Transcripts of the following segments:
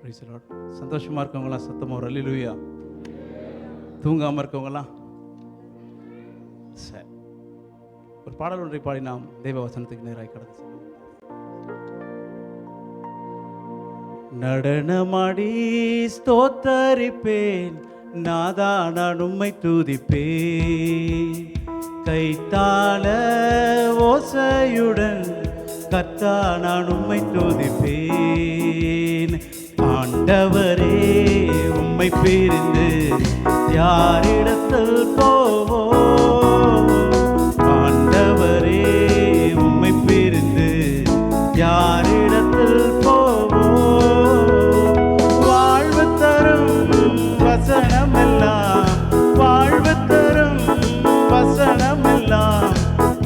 Praise the Lord. சந்தோஷமா இருக்கவங்களா சத்தமா ஒரு அல்லேலூயா. தூங்காம இருக்கவங்களா சரி. ஒரு பாடல் ஒன்றை பாடி நாம் தேவ வசனத்துக்கு நேராக கடந்து செல்வோம். நடனமாடி ஸ்தோத்தரிப்பேன் நாதா, நான் உம்மை துதிப்பேன். கைத்தாள ஓசையுடன் கர்த்தா, நான் உம்மை துதிப்பேன். ஆண்டவரே, உம்மை பிரிந்து யாரிடத்தில் போவோம்? ஆண்டவரே, உம்மை பிரிந்து யாரிடத்தில் போவோம்? வாழ்வு தரும் வசனமெல்லாம், வாழ்வு தரும் வசனமெல்லாம்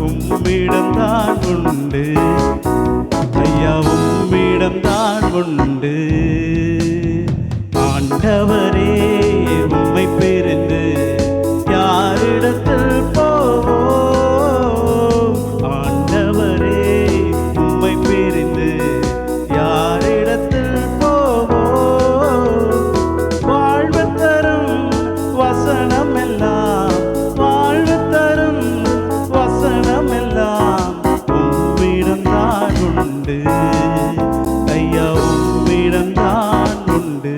உம்மிடம்தான் உண்டு ஐயா, உம்மிடம்தான் உண்டு. ஆண்டவரே, உம்மை பிரிந்து யாரிடத்தில் போவோம்? ஆண்டவரே, உம்மை பிரிந்து யாரிடத்தில் போவோம்? வாழ்வு தரும் வசனமெல்லாம், வாழ்வு தரும் வசனமெல்லாம் உம்மிடம்தான் உண்டு ஐயா, உம்மிடம்தான் உண்டு.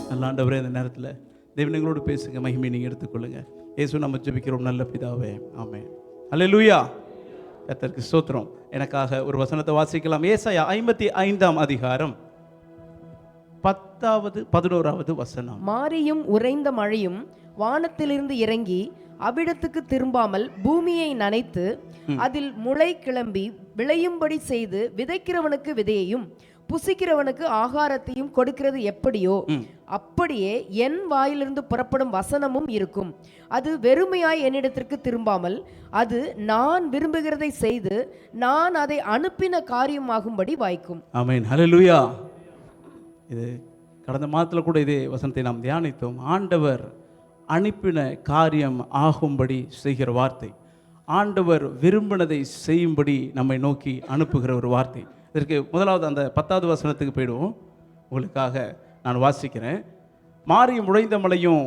நல்ல ஆண்டவரே, இந்த நேரத்தில் தேவன் எங்களோடு பேசுங்க, மகிமை நீங்கள் எடுத்துக்கொள்ளுங்க. இயேசு நம்ம ஜெபிக்கிறோம் நல்ல பிதாவே, ஆமென். அல்லேலூயா. கர்த்தருக்கு ஸ்தோத்திரம். எனக்காக ஒரு வசனத்தை வாசிக்கலாம். ஏசாயா 55ஆம் அதிகாரம் 10வது 11வது வசனம். மாரியும் உறைந்த மழையும் வானத்திலிருந்து இறங்கி அவ்விடத்துக்கு திரும்பாமல் பூமியை நனைத்து அதில் முளை கிளம்பி விளையும்படி செய்து விதைக்கிறவனுக்கு விதையையும் புசிக்கிறவனுக்கு ஆகாரத்தையும் கொடுக்கிறது எப்படியோ அப்படியே என் வாயிலிருந்து புறப்படும் வசனமும் இருக்கும். அது வெறுமையாய் என்னிடத்திற்கு திரும்பாமல் அது நான் விரும்புகிறதை செய்து நான் அதை அனுப்பின காரியமாகும்படி வாய்க்கும். ஆமென். ஹல்லேலூயா. இது கடந்த மாதத்தில் கூட இதே வசனத்தை நாம் தியானித்தோம். ஆண்டவர் அனுப்பின காரியம் ஆகும்படி செய்கிற வார்த்தை, ஆண்டவர் விரும்பினதை செய்யும்படி நம்மை நோக்கி அனுப்புகிற ஒரு வார்த்தை. இதற்கு முதலாவது அந்த 10வது வசனத்துக்கு போயிடுவோம். உங்களுக்காக நான் வாசிக்கிறேன். மாரியும் உடைந்த மலையும்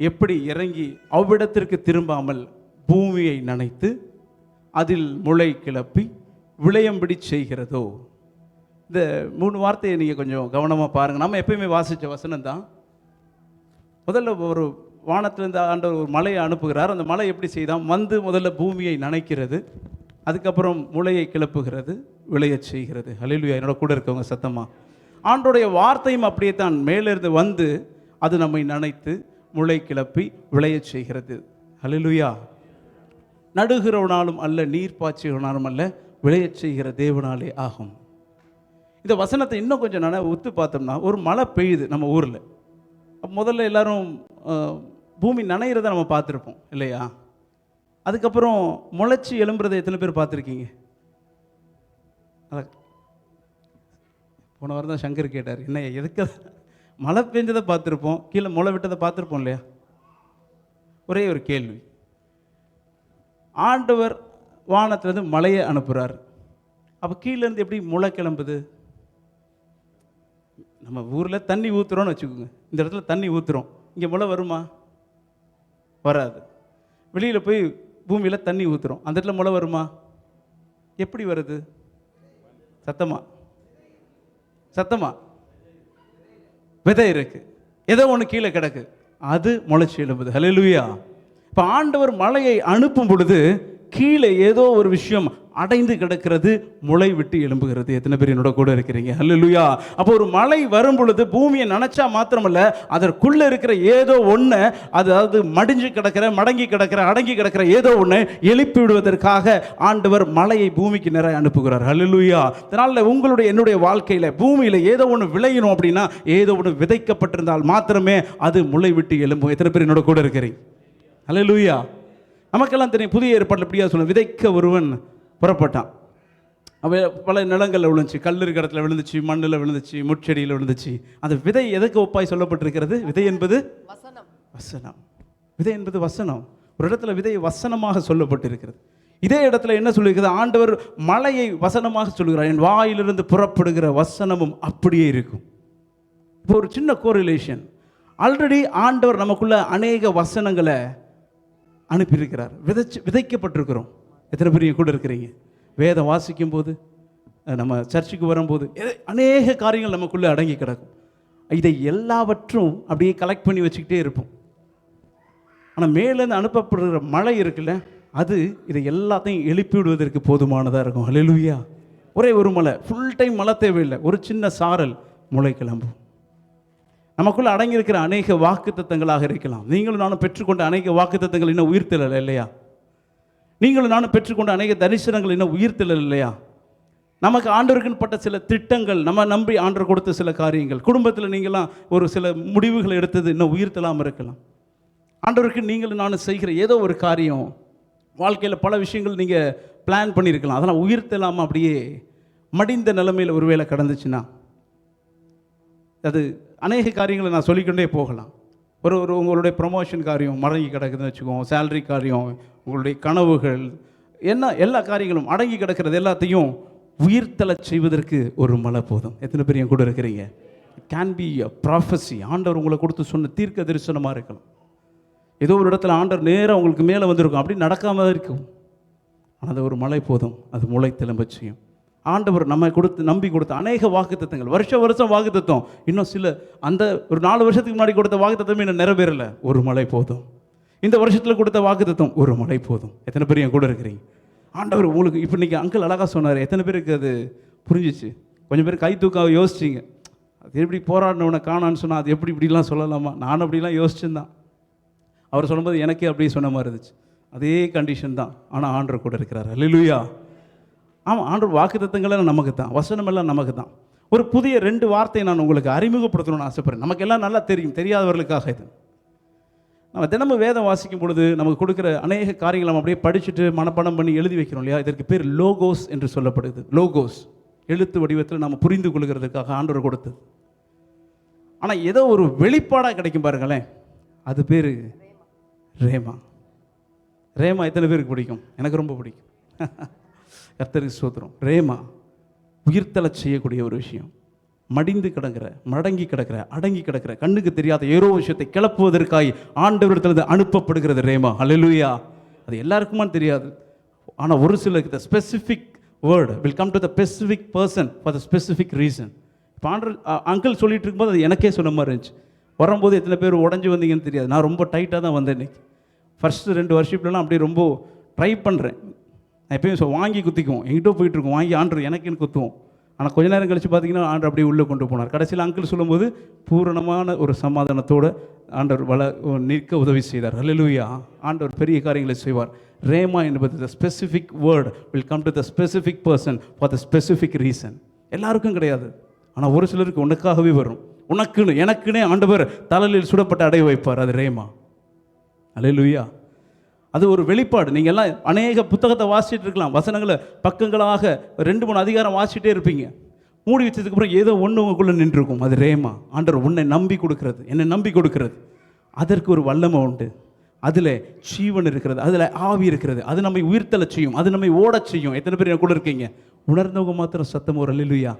எப்படி இறங்கி அவ்விடத்திற்கு திரும்பாமல் பூமியை நனைத்து அதில் முளை கிளப்பி விளையும்படி செய்கிறதோ. இந்த 3 வார்த்தையை நீங்கள் கொஞ்சம் கவனமாக பாருங்கள். நம்ம எப்பயுமே வாசித்த வசனம் தான். முதல்ல ஒரு வானத்திலிருந்து ஆண்டவர் ஒரு மலையை அனுப்புகிறார். அந்த மலை எப்படி செய்தான்? வந்து முதல்ல பூமியை நனைக்கிறது, அதுக்கப்புறம் முளையை கிளப்புகிறது, விளையச் செய்கிறது. ஹல்லேலூயா. என்னோட கூட இருக்கவங்க சத்தமா. ஆண்டோடைய வார்த்தையும் அப்படியே தான் மேலிருந்து வந்து அது நம்மை நனைத்து முளை கிளப்பி விளையச் செய்கிறது. ஹல்லேலூயா. நடுகிறவனாலும் அல்ல, நீர் பாய்ச்சுகிறவனாலும் அல்ல, விளையச் செய்கிற தேவனாலே ஆகும். இந்த வசனத்தை இன்னும் கொஞ்சம் ஒத்து பார்த்தோம்னா, ஒரு மழை பெய்யுது நம்ம ஊரில். முதல்ல எல்லாரும் பூமி நனைகிறத நம்ம பார்த்துருப்போம் இல்லையா? அதுக்கப்புறம் முளைச்சி எழும்புறதை எத்தனை பேர் பார்த்துருக்கீங்க? போன வாரம் தான் சங்கர் கேட்டார், என்ன எதுக்கு மழை பெஞ்சதை பார்த்துருப்போம், கீழே முளை விட்டதை பார்த்துருப்போம் இல்லையா? ஒரே ஒரு கேள்வி. ஆண்டவர் வானத்திலேருந்து மழையை அனுப்புகிறார். அப்போ கீழேருந்து எப்படி முளை கிளம்புது? நம்ம ஊரில் தண்ணி ஊற்றுறோன்னு வச்சுக்கோங்க. இந்த இடத்துல தண்ணி ஊற்றுறோம், இங்கே முளை வருமா? வராது. வெளியில் போய் பூமியில் தண்ணி ஊற்றுறோம், அந்த இடத்துல முளை வருமா? எப்படி வருது? சத்தமா சத்தமா விதை இருக்கு, ஏதோ ஒன்று கீழே கிடக்கு, அது முளைச்சி எழும்புது. ஹல்லேலூயா. இப்போ ஆண்டவர் மழையை அனுப்பும் பொழுது கீழே ஏதோ ஒரு விஷயம் அடைந்து கிடக்கிறது, முளை விட்டு எழும்புகிறது. எத்தனை பேர் என்னோட கூட இருக்கிறீங்க? ஹல்லேலூயா. அப்போ ஒரு மழை வரும் பொழுது பூமியை நினைச்சா மாத்திரமல்ல, அதற்குள்ள இருக்கிற ஏதோ ஒன்று, அதாவது மடிஞ்சு கிடக்கிற, மடங்கி கிடக்கிற, அடங்கி கிடக்கிற ஏதோ ஒன்று எழுப்பி விடுவதற்காக ஆண்டவர் மழையை பூமிக்கு நிறைய அனுப்புகிறார். ஹல்லேலூயா. அதனால உங்களுடைய என்னுடைய வாழ்க்கையில் பூமியில் ஏதோ ஒன்று விளையணும் அப்படின்னா, ஏதோ ஒன்று விதைக்கப்பட்டிருந்தால் மாத்திரமே அது முளை விட்டு எழும்பும். எத்தனை பேர் என்னோட கூட இருக்கிறீங்க? ஹல்லேலூயா. நமக்கெல்லாம் தெரியும், புதிய ஏற்பாட்டில் எப்படியா சொல்ல, விதைக்க ஒருவன் புறப்பட்டான். அவன் பல நிலங்களில் விழுந்துச்சு, கல் இருக்கிற இடத்துல விழுந்துச்சு, மண்ணில் விழுந்துச்சு, முட்செடியில் விழுந்துச்சு. அந்த விதை எதுக்கு ஒப்பாய் சொல்லப்பட்டிருக்கிறது? விதை என்பது வசனம். விதை என்பது வசனம். ஒரு இடத்துல விதை வசனமாக சொல்லப்பட்டிருக்கிறது. இதே இடத்துல என்ன சொல்லியிருக்குது? ஆண்டவர் மலையை வசனமாக சொல்கிறார், என் வாயிலிருந்து புறப்படுகிற வசனமும் அப்படியே இருக்கும். இப்போ ஒரு சின்ன கோரிலேஷன். ஆல்ரெடி ஆண்டவர் நமக்குள்ள அநேக வசனங்களை அனுப்பியிருக்கிறார். விதைக்கப்பட்டிருக்கிறோம். எத்தனை பேர் கூட இருக்கிறீங்க? வேதம் வாசிக்கும் போது, நம்ம சர்ச்சுக்கு வரும்போது அநேக காரியங்கள் நமக்குள்ளே அடங்கி கிடக்கும். இதை எல்லாவற்றும் அப்படியே கலெக்ட் பண்ணி வச்சுக்கிட்டே இருப்போம். ஆனால் மேலேருந்து அனுப்பப்படுகிற மழை இருக்குல்ல, அது இதை எல்லாத்தையும் எழுப்பி விடுவதற்கு போதுமானதாக இருக்கும். ஹல்லேலூயா. ஒரே ஒரு மழை, ஃபுல் டைம் மழை தேவையில்லை, ஒரு சின்ன சாரல் முளை கிளம்பும். நமக்குள்ளே அடங்கியிருக்கிற அநேக வாக்குத்தத்தங்களாக இருக்கலாம். நீங்களும் நானும் பெற்றுக்கொண்ட அநேக வாக்குத்தத்தங்கள் இன்னும் உயிர்த்தெழலை இல்லையா? நீங்களும் நானும் பெற்றுக்கொண்ட அநேக தரிசனங்கள் இன்னும் உயிர்த்தெழல் இல்லையா? நமக்கு ஆண்டவருக்குன்னு பட்ட சில திட்டங்கள், நம்ம நம்பி ஆண்டவர் கொடுத்த சில காரியங்கள், குடும்பத்தில் நீங்களாம் ஒரு சில முடிவுகளை எடுத்தது இன்னும் உயிர்த்தெழாமல் இருக்கலாம். ஆண்டவருக்கு நீங்களும் நானும் செய்கிற ஏதோ ஒரு காரியம், வாழ்க்கையில் பல விஷயங்கள் நீங்கள் பிளான் பண்ணியிருக்கலாம், அதெல்லாம் உயிர்த்தெழாமல் அப்படியே மடிந்த நிலைமையில் ஒருவேளை கடந்துச்சுன்னா, அது அநேக காரியங்களை நான் சொல்லிக்கொண்டே போகலாம். ஒரு உங்களுடைய ப்ரொமோஷன் காரியம் மடங்கி கிடக்குதுன்னு வச்சுக்கோங்க, சேலரி காரியம், உங்களுடைய கனவுகள், என்ன எல்லா காரியங்களும் அடங்கி கிடக்கிறது எல்லாத்தையும் உயிர்த்தலை செய்வதற்கு ஒரு மழை போதும். எத்தனை பேர் என் கூட இருக்கிறீங்க? Can be a prophecy. ஆண்டவர் உங்களை கொடுத்து சொன்ன தீர்க்க தரிசனமாக இருக்கலாம். ஏதோ ஒரு இடத்துல ஆண்டவர் நேராக உங்களுக்கு மேலே வந்திருக்கும், அப்படி நடக்காமல் இருக்கும். ஆனால் அது ஒரு மழை போதும், அது முளை திரும்ப செய்யும். ஆண்டவர் நம்ம நம்பி கொடுத்த அநேக வாக்குத்தத்தங்கள், வருஷம் வாக்குத்தத்தம், இன்னும் சில அந்த ஒரு 4 வருஷத்துக்கு முன்னாடி கொடுத்த வாக்குத்தத்தமே இன்னும் நிறைவேறலை. ஒரு மழை போதும். இந்த வருஷத்தில் கொடுத்த வாக்குத்தத்தம் ஒரு மழை போதும். எத்தனை பேர் என் கூட இருக்கிறீங்க? ஆண்டவர் உங்களுக்கு இப்போ இன்றைக்கி அங்கிள் அழகாக சொன்னார். எத்தனை பேருக்கு அது புரிஞ்சிச்சு? கொஞ்சம் பேர் கை தூக்க யோசிச்சிங்க. அது எப்படி போராடினவனை காணான்னு சொன்னால் அது எப்படி இப்படிலாம் சொல்லலாமா? நானும் அப்படிலாம் யோசிச்சுருந்தான். அவர் சொல்லும்போது எனக்கே அப்படியே சொன்ன மாதிரி இருந்துச்சு. அதே கண்டிஷன் தான், ஆனால் ஆண்டவர் கூட இருக்கிறார். அல்லேலூயா. ஆமாம், ஆண்டவர் வாக்குத்தத்தங்கள்லாம் நமக்கு தான், வசனமெல்லாம் நமக்கு தான். ஒரு புதிய 2 வார்த்தையை நான் உங்களுக்கு அறிமுகப்படுத்தணும்னு ஆசைப்படுறேன். நமக்கு எல்லாம் நல்லா தெரியும், தெரியாதவர்களுக்காக இது. நம்ம தினமும் வேதம் வாசிக்கும் பொழுது நமக்கு கொடுக்குற அநேக காரியங்களை நம்ம அப்படியே படிச்சுட்டு மனப்பாடம் பண்ணி எழுதி வைக்கிறோம் இல்லையா? இதற்கு பேர் லோகோஸ் என்று சொல்லப்படுது. லோகோஸ் எழுத்து வடிவத்தில் நம்ம புரிந்து கொள்கிறதுக்காக ஆண்டவர் கொடுத்தது. ஆனால் ஏதோ ஒரு வெளிப்பாடாக கிடைக்கும் பாருங்களேன், அது பேர் ரேமா. ரேமா எத்தனை பேருக்கு பிடிக்கும்? எனக்கு ரொம்ப பிடிக்கும். கர்த்தருக்கு ஸ்தோத்திரம். ரேமா உயிர்த்தலை செய்யக்கூடிய ஒரு விஷயம். மடிந்து கிடக்கிற, மடங்கி கிடக்கிற, அடங்கி கிடக்கிற, கண்ணுக்கு தெரியாத ஏதோ விஷயத்தை கிளப்புவதற்காய் ஆண்டவரிடத்திலிருந்து அனுப்பப்படுகிறது ரேமா. ஹல்லேலூயா. அது எல்லாருக்குமான்னு தெரியாது, ஆனால் ஒரு சிலருக்கு த specific word will come to the specific person for the specific reason. இப்போ ஆண்டர் அங்கிள் சொல்லிட்டு இருக்கும்போது அது எனக்கே சொன்ன மாதிரி இருந்துச்சு. வரும்போது எத்தனை பேர் உடஞ்சி வந்தீங்கன்னு தெரியாது. நான் ரொம்ப டைட்டாக தான் வந்தேன் இன்னைக்கு. ஃபஸ்ட்டு 2 வருஷத்துலலாம் அப்படியே ரொம்ப ட்ரை பண்ணுறேன். நான் எப்பயும் வாங்கி குத்திக்குவோம், எங்கிட்ட போயிட்டுருக்கோம், வாங்கி ஆண்டர் எனக்குன்னு குத்துவோம். ஆனால் கொஞ்ச நேரம் கழித்து பார்த்தீங்கன்னா ஆண்டர் அப்படியே உள்ளே கொண்டு போனார். கடைசியில் அங்கிள் சொல்லும்போது பூரணமான ஒரு சமாதானத்தோடு ஆண்டவர் நிற்க உதவி செய்தார். ஹல்லேலூயா. ஆண்டவர் பெரிய காரியங்களை செய்வார். ரேமா என்பது த specific word will come to the specific person for the specific reason. எல்லாருக்கும் கிடையாது, ஆனால் ஒரு சிலருக்கு உனக்காகவே வரும். உனக்குன்னு எனக்குன்னே ஆண்டவர் தலையில் சுடப்பட்ட அடைய வைப்பார். அது ரேமா. ஹல்லேலூயா. அது ஒரு வெளிப்பாடு. நீங்கள் எல்லாம் அநேக புத்தகத்தை வாசிச்சுட்டு இருக்கலாம், வசனங்களை பக்கங்களாக 2-3 அதிகாரம் வாசிச்சுட்டே இருப்பீங்க. மூடி வச்சதுக்கப்புறம் ஏதோ ஒன்று உங்களுக்குள்ளே நின்றுருக்கும். அது ரேமா. ஆண்டவர் உன்னை நம்பி கொடுக்கிறது, என்னை நம்பி கொடுக்கிறது. அதற்கு ஒரு வல்லமை உண்டு, அதில் ஜீவன் இருக்கிறது, அதில் ஆவி இருக்கிறது. அது நம்மை உயிர்த்தலை செய்யும், அது நம்மை ஓடச் செய்யும். எத்தனை பேர் என் கூட இருக்கீங்க? உணர்ந்தவங்க மாத்திரம் சத்தம் ஒரு அல்லேலூயா.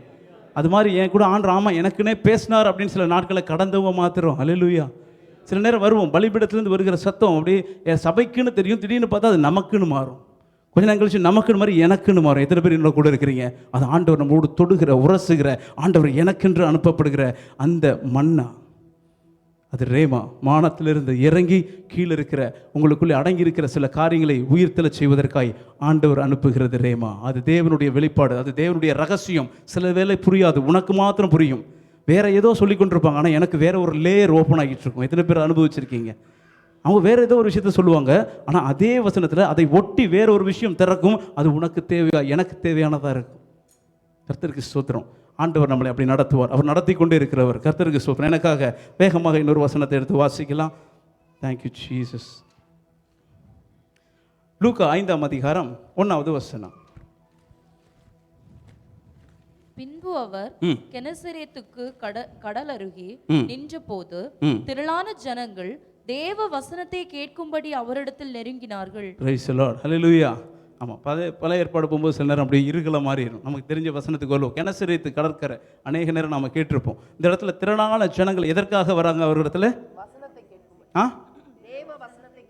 அது மாதிரி என் கூட ஆண்டவர் ஆமாம் எனக்குன்னே பேசினார் அப்படின்னு சில நாட்களை கடந்தவங்க மாத்திரம் அல்லேலூயா. சில நேரம் வருவோம், பலிபீடத்துலேருந்து வருகிற சத்தம் அப்படியே என் சபைக்குன்னு தெரியும், திடீர்னு பார்த்தா அது நமக்குன்னு மாறும். கொஞ்ச நேரம் கழிச்சு நமக்குன்னு மாதிரி எனக்குன்னு மாறும். எத்தனை பேர் என்னோட கூட இருக்கிறீங்க? அது ஆண்டவர் நம்மளோடு தொடுகிற, உரசுகிற, ஆண்டவர் எனக்கென்று அனுப்பப்படுகிற அந்த மன்னா, அது ரேமா. வானத்திலிருந்து இறங்கி கீழே இருக்கிற உங்களுக்குள்ளே அடங்கி இருக்கிற சில காரியங்களை உயிர்த்தலை செய்வதற்காய் ஆண்டவர் அனுப்புகிறது ரேமா. அது தேவனுடைய வெளிப்பாடு, அது தேவனுடைய ரகசியம். சில வேளை புரியாது, உனக்கு மாத்திரம் புரியும். வேற ஏதோ சொல்லி கொண்டிருப்பாங்க, ஆனால் எனக்கு வேற ஒரு லேயர் ஓப்பன் ஆகிட்டு இருக்கும். எத்தனை பேர் அனுபவிச்சிருக்கீங்க? அவங்க வேற ஏதோ ஒரு விஷயத்த சொல்லுவாங்க, ஆனால் அதே வசனத்தில் அதை ஒட்டி வேற ஒரு விஷயம் திறக்கும். அது உனக்கு தேவையா, எனக்கு தேவையானதாக இருக்கும். கர்த்தருக்கு ஸ்தோத்திரம். ஆண்டவர் நம்மளை அப்படி நடத்துவார். அவர் நடத்தி கொண்டே இருக்கிறவர். கர்த்தருக்கு ஸ்தோத்திரம். எனக்காக வேகமாக இன்னொரு வசனத்தை எடுத்து வாசிக்கலாம். Thank you Jesus. லூக்கா 5ஆம் அதிகாரம் 1வது வசனம். பின்பு அவர் கெனசரேத்துக்கு கடல் அருகே நின்ற போது திரளான ஜனங்கள் தேவ வசனத்தை கேட்கும்படி அவரிடத்தில் நெருங்கினார்கள். Price the Lord. ஹல்லேலூயா. ஆமாம், பல ஏற்பாடு போகும்போது சில நேரம் அப்படியே இருகல மாறிடும். நமக்கு தெரிஞ்ச வசனத்துக்கு வருவோம். கெனசரேத்து கடற்கரை அநேக நேரம் நாம் கேட்டிருப்போம். இந்த இடத்துல திரளான ஜனங்கள் எதற்காக வராங்க அவரிடத்துல?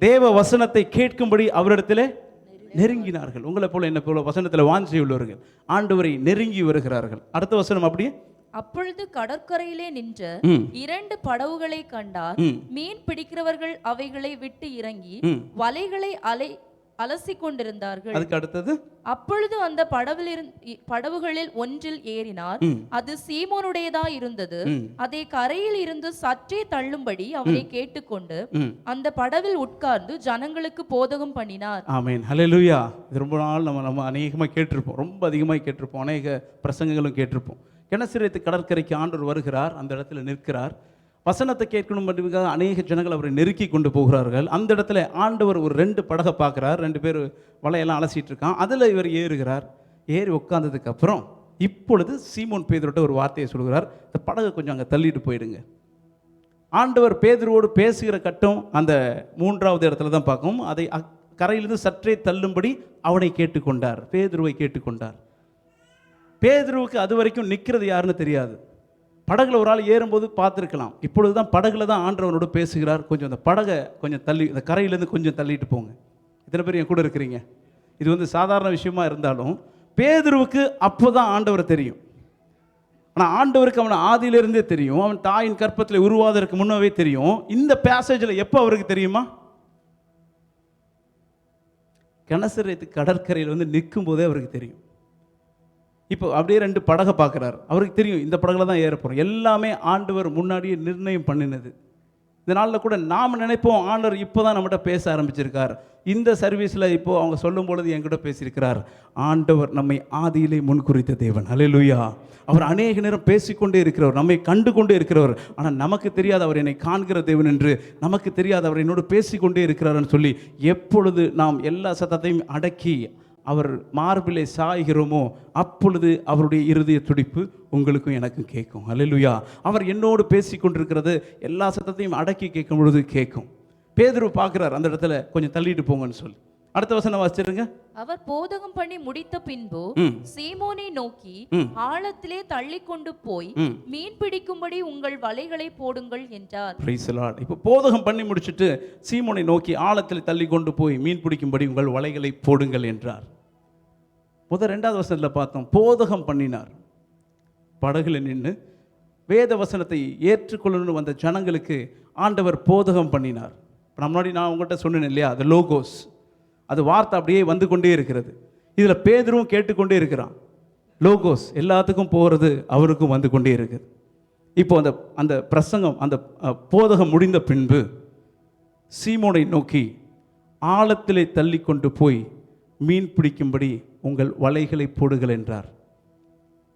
தேவ வசனத்தை கேட்கும்படி அவரிடத்துல நெருங்கினார்கள். உங்களை போல என்ன போல வசனத்தில் வாஞ்சை உள்ளவர்கள் ஆண்டவரை நெருங்கி வருகிறார்கள். அடுத்த வசனம் அப்படியே. அப்பொழுது கடற்கரையிலே நின்ற 2 படவுகளை கண்டார். மீன் பிடிக்கிறவர்கள் அவைகளை விட்டு இறங்கி வலைகளை அலசி கொண்டிருந்தார்கள். அதுக்கு அடுத்தது, அப்பொழுது அந்த படவுகளில் ஒன்றில் ஏறினார். அது சீமோனுடையதா இருந்தது. அதை கரையில் இருந்து சற்றே தள்ளும்படி அவரை கேட்டுக்கொண்டு அந்த படவில் உட்கார்ந்து ஜனங்களுக்கு போதகம் பண்ணினார். ஆமென், ஹல்லேலூயா. இது ரொம்ப நாள் நம்ம அநேகமாக கேட்டிருப்போம், ரொம்ப அதிகமாக கேட்டிருப்போம், அநேக பிரசங்கங்களும் கேட்டிருப்போம். கெனசரேத்து கடற்கரைக்கு ஆண்டவர் வருகிறார், அந்த இடத்துல நிற்கிறார். வசனத்தை கேட்கணும் என்பதற்காக அநேக ஜனங்கள் அவரை நெருக்கி கொண்டு போகிறார்கள். அந்த இடத்துல ஆண்டவர் ஒரு 2 படகை பார்க்குறார். 2 பேர் வலையெல்லாம் அலசிட்டு இருக்கான். அதில் இவர் ஏறுகிறார். ஏறி உட்கார்ந்ததுக்கு அப்புறம் இப்பொழுது சீமோன் பேதுருட்ட ஒரு வார்த்தையை சொல்கிறார், இந்த படகை கொஞ்சம் அங்கே தள்ளிட்டு போயிடுங்க. ஆண்டவர் பேதுருவோடு பேசுகிற கட்டம் அந்த 3வது இடத்துல தான் பார்க்கும். அதை கரையிலிருந்து சற்றே தள்ளும்படி அவனை கேட்டுக்கொண்டார், பேதுருவை கேட்டுக்கொண்டார். பேதுருவுக்கு அது வரைக்கும் நிற்கிறது யாருன்னு தெரியாது. படகுல ஒரு ஆள் ஏறும்போது பார்த்துருக்கலாம். இப்பொழுது தான் படகுல தான் ஆண்டவனோடு பேசுகிறார். கொஞ்சம் அந்த படகை கொஞ்சம் தள்ளி, அந்த கரையிலேருந்து கொஞ்சம் தள்ளிட்டு போங்க. இத்தனை பேர் என் கூட இருக்கிறீங்க. இது சாதாரண விஷயமா இருந்தாலும் பேதுருவுக்கு அப்போ தான் ஆண்டவர் தெரியும். ஆனால் ஆண்டவருக்கு அவனை ஆதியிலிருந்தே தெரியும். அவன் தாயின் கற்பத்தில் உருவாவதற்கு முன்னவே தெரியும். இந்த பேசேஜில் எப்போ அவருக்கு தெரியுமா? கெனசரேத்து கடற்கரையில் நிற்கும் போதே அவருக்கு தெரியும். இப்போ அப்படியே 2 படகை பார்க்குறாரு. அவருக்கு தெரியும் இந்த படகுல தான் ஏற போகிறோம். எல்லாமே ஆண்டவர் முன்னாடியே நிர்ணயம் பண்ணினது. இந்த நாளில் கூட நாம் நினைப்போம் ஆண்டவர் இப்போ தான் நம்மகிட்ட பேச ஆரம்பிச்சிருக்கார். இந்த சர்வீஸில் இப்போது அவங்க சொல்லும் பொழுது என்கிட்ட பேசியிருக்கிறார். ஆண்டவர் நம்மை ஆதியிலே முன்குறித்த தேவன். ஹல்லேலூயா. அவர் அநேக நேரம் பேசிக்கொண்டே இருக்கிறவர், நம்மை கண்டு கொண்டே இருக்கிறவர். ஆனால் நமக்கு தெரியாது அவர் என்னை காண்கிற தேவன் என்று, நமக்கு தெரியாது அவர் என்னோடு பேசிக்கொண்டே இருக்கிறார்னு சொல்லி எப்பொழுது நாம் எல்லா சத்தத்தையும் அடக்கி அவர் மார்பிலே சாய்கிறோமோ அப்பொழுது அவருடைய இருதய துடிப்பு உங்களுக்கும் எனக்கும் கேட்கும். ஹல்லேலூயா. அவர் என்னோடு பேசி கொண்டிருக்கிறது எல்லா சத்தத்தையும் அடக்கி கேட்கும் பொழுது கேட்கும். பேதுரு பார்க்கிறார் அந்த இடத்துல கொஞ்சம் தள்ளிட்டு போங்கன்னு சொல்லி. அடுத்த வசனம் வாசிச்சிருங்க. அவர் போதகம் பண்ணி முடித்த பின்பு சீமோனை நோக்கி ஆழத்திலே தள்ளி கொண்டு போய் மீன் பிடிக்கும்படி உங்கள் வலைகளை போடுங்கள் என்றார். Price the Lord. இப்போ போதகம் பண்ணி முடிச்சிட்டு சீமோனை நோக்கி ஆழத்தில் தள்ளி கொண்டு போய் மீன் பிடிக்கும்படி உங்கள் வலைகளை போடுங்கள் என்றார். 2வது வசனத்தில் பார்த்தோம், போதகம் பண்ணினார். படகுல நின்று வேத வசனத்தை ஏற்றுக்கொள்ளணும்னு வந்த ஜனங்களுக்கு ஆண்டவர் போதகம் பண்ணினார். முன்னாடி நான் உங்கள்கிட்ட சொன்னேன் இல்லையா, அது லோகோஸ், அது வார்த்தை அப்படியே வந்து கொண்டே இருக்கிறது. இதில் பேதுருவும் கேட்டுக்கொண்டே இருக்கிறான். லோகோஸ் எல்லாத்துக்கும் போகிறது, அவருக்கும் வந்து கொண்டே இருக்குது. இப்போ அந்த பிரசங்கம், அந்த போதகம் முடிந்த பின்பு சீமோனை நோக்கி ஆழத்திலே தள்ளி கொண்டு போய் மீன் பிடிக்கும்படி உங்கள் வலைகளை போடுங்கள் என்றார்.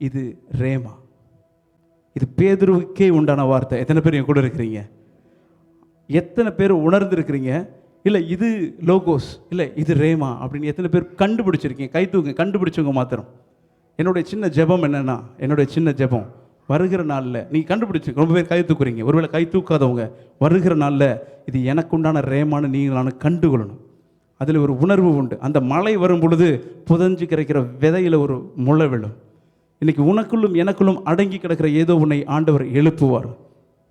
இது ரேமா, இது பேதுருவுக்கே உண்டான வார்த்தை. எத்தனை பேர் என் கூட இருக்கிறீங்க? எத்தனை பேர் உணர்ந்திருக்கிறீங்க? இல்லை இது லோகோஸ், இல்லை இது ரேமா அப்படின்னு எத்தனை பேர் கண்டுபிடிச்சிருக்கீங்க? கை தூக்குங்க, கண்டுபிடிச்சவங்க மாத்திரம். என்னுடைய சின்ன ஜெபம் என்னன்னா, என்னுடைய சின்ன ஜெபம் வருகிற நாளில் நீங்கள் கண்டுபிடிச்சி ரொம்ப பேர் கை தூக்குறீங்க. ஒருவேளை கை தூக்காதவங்க வருகிற நாளில் இது எனக்குண்டான ரேமான்னு நீங்களான கண்டுகொள்ளணும். அதில் ஒரு உணர்வு உண்டு. அந்த மழை வரும் பொழுது புதஞ்சு கிடைக்கிற விதையில் ஒரு முளை விழும். இன்னைக்கு உனக்குள்ளும் எனக்குள்ளும் அடங்கி கிடக்கிற ஏதோ உன்னை ஆண்டவர் எழுப்புவார்.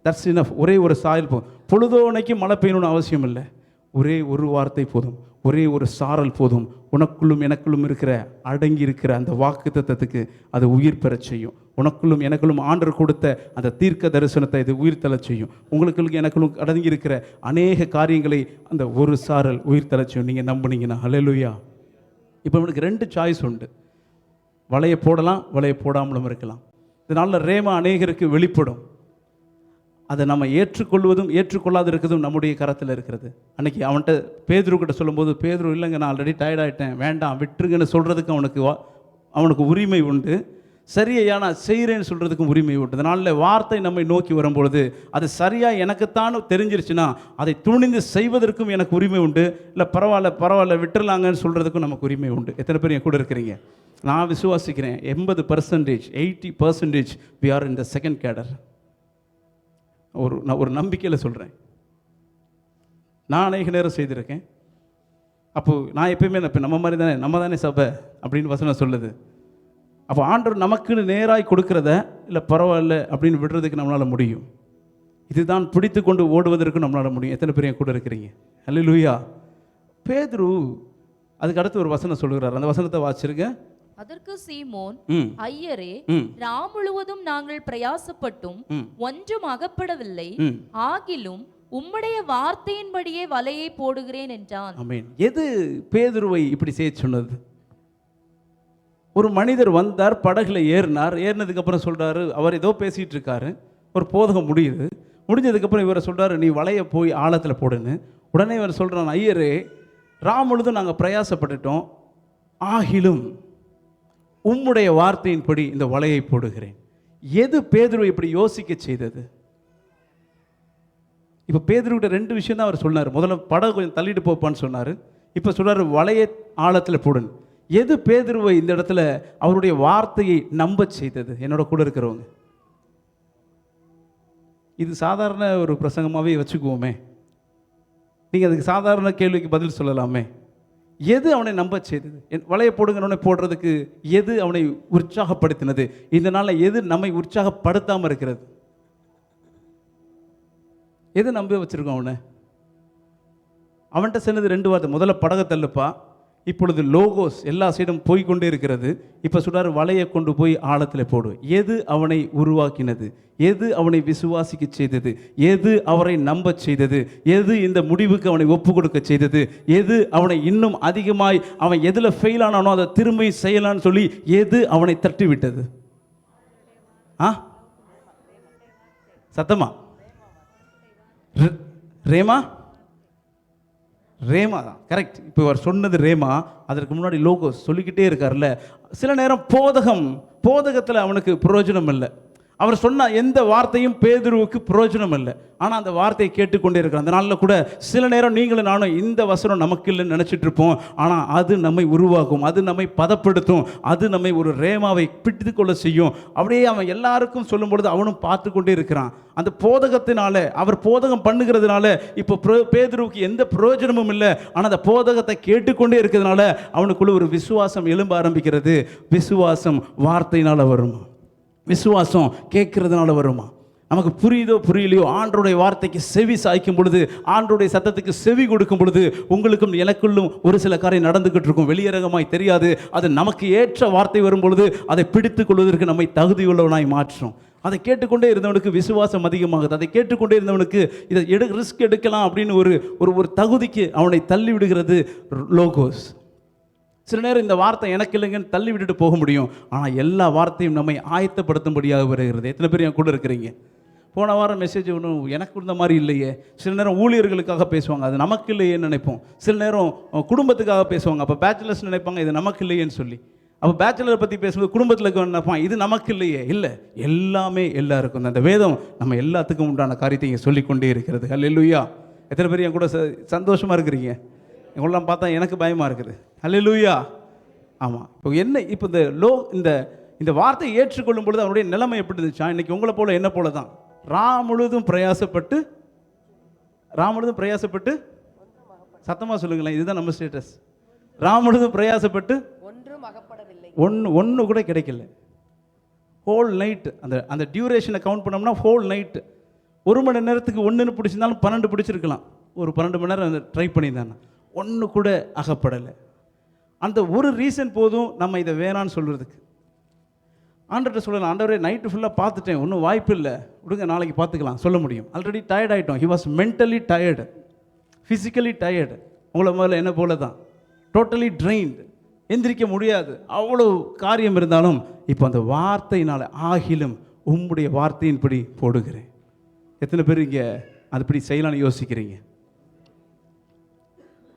That's enough. ஒரே ஒரு சாயல் போதும். பொழுதோனைக்கு மழை பெய்யணும்னு அவசியம் இல்லை. ஒரே ஒரு வார்த்தை போதும், ஒரே ஒரு சாரல் போதும். உனக்குள்ளும் எனக்குள்ளும் இருக்கிற அடங்கி இருக்கிற அந்த வாக்கு தத்தத்துக்கு அது உயிர் பெறச் செய்யும். உனக்குள்ளும் எனக்குள்ளும் ஆண்டவர் கொடுத்த அந்த தீர்க்க தரிசனத்தை இது உயிர் தளச் செய்யும். உங்களுக்குள்ளும் எனக்குள்ளும் அடங்கி இருக்கிற அநேக காரியங்களை அந்த ஒரு சாரல் உயிர் தளச் செய்யும். நீங்கள் நம்புனீங்கன்னா ஹல்லேலூயா. இப்போ நம்மளுக்கு 2 சாய்ஸ் உண்டு. வலையை போடலாம், வலையை போடாமலும் இருக்கலாம். இதனால் ரேமா அநேகருக்கு வெளிப்படும். அதை நம்ம ஏற்றுக்கொள்வதும் ஏற்றுக்கொள்ளாது இருக்கிறதும் நம்முடைய கரத்தில் இருக்கிறது. அன்றைக்கி அவன்கிட்ட பேதுருக்கிட்ட சொல்லும்போது, பேதுரு இல்லைங்க நான் ஆல்ரெடி டயர்டாயிட்டேன், வேண்டாம் விட்டுருங்கன்னு சொல்கிறதுக்கு அவனுக்கு உரிமை உண்டு. சரியா நான் செய்கிறேன்னு சொல்கிறதுக்கும் உரிமை உண்டு. அதனால வார்த்தை நம்மை நோக்கி வரும்பொழுது அது சரியாக எனக்குத்தான் தெரிஞ்சிருச்சுன்னா அதை துணிந்து செய்வதற்கும் எனக்கு உரிமை உண்டு. இல்லை பரவாயில்ல விட்டுறலாங்கன்னு சொல்கிறதுக்கும் நமக்கு உரிமை உண்டு. எத்தனை பேர் என் கூட இருக்கிறீங்க? நான் விசுவாசிக்கிறேன் 80%, 80% we are in the second cadre. நான் ஒரு நம்பிக்கையில் சொல்கிறேன். நான் அநேக நேரம் செய்திருக்கேன். அப்போது நான் எப்பயுமே இப்போ நம்ம மாதிரி தானே, நம்ம தானே சபை அப்படின்னு வசனம் சொல்லுது. அப்போ ஆண்டவர் நமக்குன்னு நேராய் கொடுக்குறத இல்லை பரவாயில்ல அப்படின்னு விடுறதுக்கு நம்மளால் முடியும். இதுதான் பிடித்து கொண்டு ஓடுவதற்கு நம்மளால் முடியும். எத்தனை பேர் என் கூட இருக்கிறீங்க? அல்லேலூயா. பேதுரு அதுக்கு அடுத்து ஒரு வசனம் சொல்லுகிறார். அந்த வசனத்தை வாசிச்சிருங்க. அதற்கு சீமோன், ஐயரே, முழுவதும் நாங்கள் பிரயாசப்பட்டும் ஒன்றும் அகப்படவில்லை, ஆகிலும் உம்முடைய வார்த்தையின்படியே வலையை போடுகிறேன் என்றான். ஆமென். எது பேதுருவை இப்படி செய்ய சொன்னது? ஒரு மனிதர் வந்தார், படகுல ஏறினார். ஏறினதுக்கு அப்புறம் சொல்றாரு, அவர் ஏதோ பேசிட்டு இருக்காரு, ஒரு போதகம் முடியுது. முடிஞ்சதுக்கப்புறம் இவரை சொல்றாரு, நீ வலையை போய் ஆழத்தில் போடுன்னு. உடனே இவர் சொல்றான், ஐயரே, முழுதும் நாங்கள் பிரயாசப்பட்டுட்டோம், ஆகிலும் உம்முடைய வார்த்தையின்படி இந்த வலையை போடுகிறேன். எது பேதுருவை இப்படி யோசிக்க செய்தது? இப்போ பேதுருக்கிட்ட 2 விஷயம் தான் அவர் சொன்னார். முதல்ல படகு கொஞ்சம் தள்ளிட்டு போப்பான்னு சொன்னார். இப்போ சொல்றாரு வலையை ஆழத்தில் போடுன்னு. எது பேதுருவை இந்த இடத்துல அவருடைய வார்த்தையை நம்ப செய்தது? என்னோட கூட இருக்கிறவங்க, இது சாதாரண ஒரு பிரசங்கமாகவே வச்சுக்குவோமே. நீங்கள் அதுக்கு சாதாரண கேள்விக்கு பதில் சொல்லலாமே. எது அவனை நம்ப செய்தது? வலையை போடுங்கன்னு போடுறதுக்கு எது அவனை உற்சாகப்படுத்தினது? இந்த நாளில் எது நம்மை உற்சாகப்படுத்தாமல் இருக்கிறது? எது நம்ப வச்சிருக்கோம் அவனை? அவன்கிட்ட சொன்னது 2 வார்த்தை. முதல்ல படகை தள்ளுப்பா. இப்பொழுது லோகோஸ் எல்லா சைடும் போய்கொண்டே இருக்கிறது. இப்போ சொல்றாரு வலையை கொண்டு போய் ஆழத்தில் போடு. எது அவனை உருவாக்கினது? எது அவனை விசுவாசிக்க செய்தது? எது அவரை நம்ப செய்தது? எது இந்த முடிவுக்கு அவனை ஒப்பு கொடுக்க செய்தது? எது அவனை இன்னும் அதிகமாய் அவன் எதில் ஃபெயில் ஆனானோ அதை திரும்பி செய்யலான்னு சொல்லி எது அவனை தட்டி விட்டது? சத்தமா ரேமா? ரேமா தான் கரெக்ட். இப்போ அவர் சொன்னது ரேமா. அதற்கு முன்னாடி லோகோஸ் சொல்லிக்கிட்டே இருக்கார்ல. சில நேரம் போதகத்தில் அவனுக்கு பிரயோஜனம் இல்லை. அவர் சொன்ன எந்த வார்த்தையும் பேதுருவுக்கு பிரயோஜனம் இல்லை. ஆனால் அந்த வார்த்தையை கேட்டுக்கொண்டே இருக்கிறார். அந்த நாளில் கூட சில நேரம் நீங்களும் நானும் இந்த வசனம் நமக்கு இல்லைன்னு நினச்சிட்டு இருப்போம். ஆனால் அது நம்மை உருவாக்கும், அது நம்மை பதப்படுத்தும், அது நம்மை ஒரு ரேமாவை பிடித்து கொள்ள செய்யும். அப்படியே அவன் எல்லாருக்கும் சொல்லும் பொழுது அவனும் பார்த்து கொண்டே இருக்கிறான். அந்த போதகத்தினால, அவர் போதகம் பண்ணுகிறதுனால இப்போ பேதுருவுக்கு எந்த பிரயோஜனமும் இல்லை. ஆனால் அந்த போதகத்தை கேட்டுக்கொண்டே இருக்கிறதுனால அவனுக்குள்ள ஒரு விசுவாசம் எழும்ப ஆரம்பிக்கிறது. விசுவாசம் வார்த்தையினால் வருமா? விசுவாசம் கேட்கறதுனால வருமா? நமக்கு புரியுதோ புரியலையோ, ஆண்டருடைய வார்த்தைக்கு செவி சாய்க்கும் பொழுது, ஆண்டருடைய சத்தத்துக்கு செவி கொடுக்கும் பொழுது உங்களுக்கும் எனக்குள்ளும் ஒரு சில காரியம் நடந்துகிட்டு இருக்கும். வெளியரங்கமாய் தெரியாது. அது நமக்கு ஏற்ற வார்த்தை வரும் பொழுது அதை பிடித்துக் கொள்வதற்கு நம்மை தகுதியுள்ளவனாய் மாற்றும். அதை கேட்டுக்கொண்டே இருந்தவனுக்கு விசுவாசம் அதிகமாகுது. அதை கேட்டுக்கொண்டே இருந்தவனுக்கு இதை ரிஸ்க் எடுக்கலாம் அப்படின்னு ஒரு தகுதிக்கு அவனை தள்ளி விடுகிறது லோகோஸ். சில நேரம் இந்த வார்த்தை எனக்கு இல்லைங்கன்னு தள்ளி விட்டுட்டு போக முடியும். ஆனால் எல்லா வார்த்தையும் நம்மை ஆயத்தப்படுத்தும்படியாக வருகிறது. எத்தனை பேர் என் கூட இருக்கிறீங்க? போன வாரம் மெசேஜ் ஒன்றும் எனக்கு இருந்த மாதிரி இல்லையே. சில நேரம் ஊழியர்களுக்காக பேசுவாங்க, அது நமக்கு இல்லையேன்னு நினைப்போம். சில நேரம் குடும்பத்துக்காக பேசுவாங்க, அப்போ பேச்சுலர்ஸ் நினைப்பாங்க இது நமக்கு இல்லையேன்னு சொல்லி. அப்போ பேச்சுலரை பற்றி பேசும்போது குடும்பத்தில் நினைப்பான் இது நமக்கு இல்லையே. இல்லை, எல்லாமே எல்லாருக்கும். அந்த வேதம் நம்ம எல்லாத்துக்கும் உண்டான காரியத்தை இங்கே சொல்லிக்கொண்டே இருக்கிறது. அல்லேலூயா. எத்தனை பேர் என் கூட சந்தோஷமாக இருக்கிறீங்க? இவங்களாம் பார்த்தா எனக்கு பயமாக இருக்குது. அல்லேலூயா. ஆமாம். இப்போ இந்த வார்த்தையை ஏற்றுக்கொள்ளும் பொழுது அவனுடைய நிலைமை எப்படி இருந்துச்சா? இன்றைக்கி உங்களை போல என்ன போல தான் முழுதும் பிரயாசப்பட்டு சத்தமாக சொல்லுங்களேன், இதுதான் நம்ம ஸ்டேட்டஸ். முழுதும் பிரயாசப்பட்டு ஒன்று கூட கிடைக்கல. ஹோல் நைட் அந்த டியூரேஷனை கவுண்ட் பண்ணோம்னா ஹோல் நைட்டு 1 மணி நேரத்துக்கு 1 பிடிச்சிருந்தாலும் 12 பிடிச்சிருக்கலாம். ஒரு 12 மணி நேரம் ட்ரை பண்ணியிருந்தாங்க, ஒன்று கூட அகப்படலை. அந்த ஒரு ரீசன் போதும் நம்ம இதை வேணான்னு சொல்கிறதுக்கு. ஆண்டர்கிட்ட சொல்லலாம், ஆண்டவரே நைட்டு ஃபுல்லாக பார்த்துட்டேன், ஒன்றும் வாய்ப்பு இல்லை, விடுங்க நாளைக்கு பார்த்துக்கலாம் சொல்ல முடியும். ஆல்ரெடி டயர்ட் ஆகிட்டோம். He was mentally tired, physically tired. உங்களை முதல்ல என்ன போல தான் டோட்டலி ட்ரெயின்டு, எந்திரிக்க முடியாது, அவ்வளோ காரியம் இருந்தாலும் இப்போ அந்த வார்த்தையினால் ஆகிலும் உம்முடைய வார்த்தையின்படி போடுகிறேன். எத்தனை பேர் இங்கே அதுபடி செய்யலான்னு யோசிக்கிறீங்க?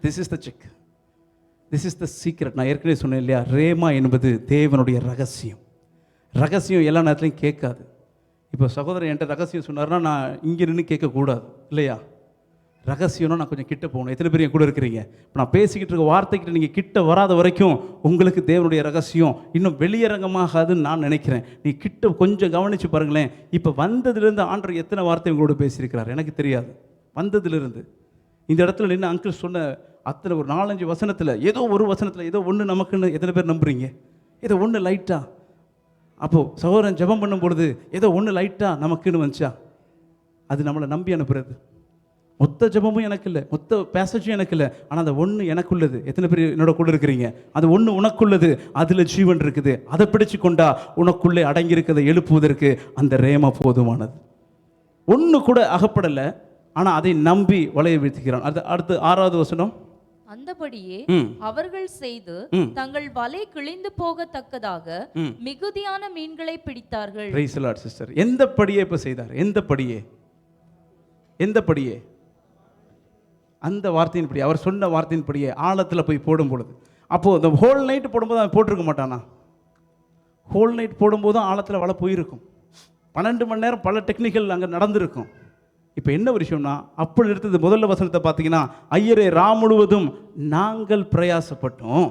This is the cheque, this is the secret. நான் ஏற்கனவே சொன்னேன் இல்லையா, ரேமா என்பது தேவனுடைய ரகசியம். ரகசியம் எல்லா நேரத்துலையும் கேட்காது. இப்போ சகோதரர் என்கிட்ட ரகசியம் சொன்னார்னா நான் இங்கே நின்று கேட்கக்கூடாது இல்லையா? ரகசியம்னா நான் கொஞ்சம் கிட்ட போகணும். எத்தனை பேர் என் கூட இருக்கிறீங்க? இப்போ நான் பேசிக்கிட்டு இருக்க வார்த்தைக்கிட்ட நீங்கள் கிட்ட வராத வரைக்கும் உங்களுக்கு தேவனுடைய ரகசியம் இன்னும் வெளியரங்கமாகாதுன்னு நான் நினைக்கிறேன். நீ கிட்ட கொஞ்சம் கவனித்து பாருங்களேன். இப்போ வந்ததுலேருந்து ஆண்டவர் எத்தனை வார்த்தை உங்களோட பேசியிருக்கிறார் எனக்கு தெரியாது. வந்ததுலேருந்து இந்த இடத்துல நின்று அங்கிள் சொன்ன அத்தனை ஒரு 4-5 வசனத்தில் ஏதோ ஒரு வசனத்தில் ஏதோ ஒன்று நமக்குன்னு எத்தனை பேர் நம்புறீங்க? ஏதோ ஒன்று லைட்டாக. அப்போது சகோதரன் ஜெபம் பண்ணும் பொழுது ஏதோ ஒன்று லைட்டாக நமக்குன்னு வந்துச்சா, அது நம்மளை நம்பி அனுப்புறது. மொத்த ஜெபமும் எனக்கு இல்லை, மொத்த பேசேஜும் எனக்கு இல்லை, ஆனால் அந்த ஒன்று எனக்குள்ளது. எத்தனை பேர் என்னோட கூட இருக்கிறீங்க? அது ஒன்று உனக்குள்ளது, அதில் ஜீவன் இருக்குது. அதை பிடிச்சு கொண்டா உனக்குள்ளே அடங்கியிருக்கிறதை எழுப்புவதற்கு அந்த ரேமா போதுமானது. ஒன்று கூட அகப்படலை, ஆனால் அதை நம்பி வலையை வீழ்த்துகிறான். அடுத்து 6வது வசனம். அந்தபடியே அவர்கள் செய்து தங்கள் வலை கிழிந்து போகத்தக்கதாக மிகுதியான மீன்களை பிடித்தார்கள். Praise the lord sister. எந்த படியே இப்போ செய்தார்? எந்த படியே? எந்த படியே? அந்த வார்த்தையின்படி, அவர் சொன்ன வார்த்தையின்படியே ஆழத்தில் போய் போடும் பொழுது, அப்போது இந்த ஹோல் நைட்டு போடும்போது அவன் போட்டிருக்க மாட்டானா? ஹோல் நைட் போடும்போதும் ஆழத்தில் வலை போயிருக்கும். 12 மணி நேரம் பல டெக்னிக்கல் அங்கே நடந்திருக்கும். இப்போ என்ன ஒரு விஷயம்னா, அப்படி எடுத்தது முதல்ல வசனத்தை பார்த்தீங்கன்னா, ஐயரே ரா முழுவதும் நாங்கள் பிரயாசப்பட்டோம்,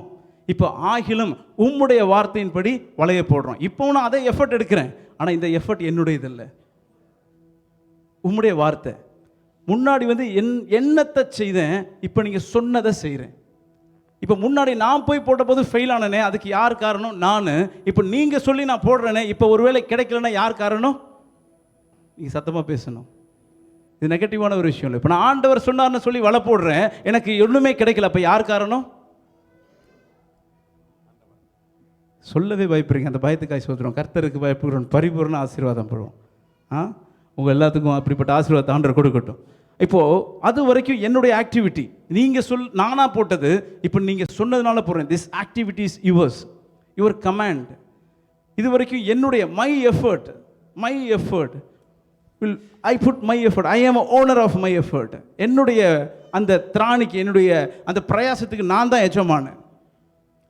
இப்போ ஆகிலும் உம்முடைய வார்த்தையின்படி வலையை போடுறோம். இப்போ நான் அதே எஃபர்ட் எடுக்கிறேன், ஆனால் இந்த எஃபர்ட் என்னுடையது இல்லை, உம்முடைய வார்த்தை. முன்னாடி வந்து எண்ணத்தை செய்தேன், இப்போ நீங்கள் சொன்னதை செய்கிறேன். இப்போ முன்னாடி நான் போய் போட்ட போது ஃபெயில் ஆனனே, அதுக்கு யார் காரணம்? நான். இப்போ நீங்கள் சொல்லி நான் போடுறேனே, இப்போ ஒருவேளை கிடைக்கலன்னா யார் காரணம்? நீங்கள் சத்தமாக பேசணும். இது நெகட்டிவான ஒரு விஷயம் இல்லை. இப்போ நான் ஆண்டவர் சொன்னார்னு சொல்லி வலை போடுறேன், எனக்கு ஒன்றுமே கிடைக்கல, அப்போ யார் காரணம்? சொல்லவே பயப்படுறீங்க. அந்த பயத்துக்காய் சொல்கிறோம். கர்த்தருக்கு பயப்படுறோம், பரிபூர்ண ஆசீர்வாதம் படுவோம். உங்கள் எல்லாத்துக்கும் அப்படிப்பட்ட ஆசீர்வாதத்தை ஆண்டவர் கொடுக்கட்டும். இப்போது அது வரைக்கும் என்னுடைய ஆக்டிவிட்டி, நீங்கள் நானாக போட்டது, இப்போ நீங்கள் சொன்னதுனால போடுறேன். This activity is yours, your command. இது வரைக்கும் என்னுடைய my effort will I put my effort, I am owner of my effort. என்னுடைய அந்த திராணிக்கு, என்னுடைய அந்த பிரயாசத்துக்கு நான் தான் எஜமானேன்.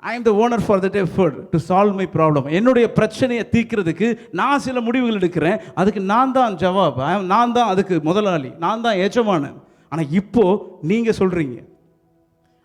I am the owner for that effort to solve my problem. என்னுடைய பிரச்சனையை தீர்க்கிறதுக்கு நான் சில முடிவுகள் எடுக்கிறேன், அதுக்கு நான் தான் ஜவாப், நான் தான் அதுக்கு முதலாளி, நான் தான் எஜமானன். ஆனால் இப்போது நீங்கள் சொல்கிறீங்க,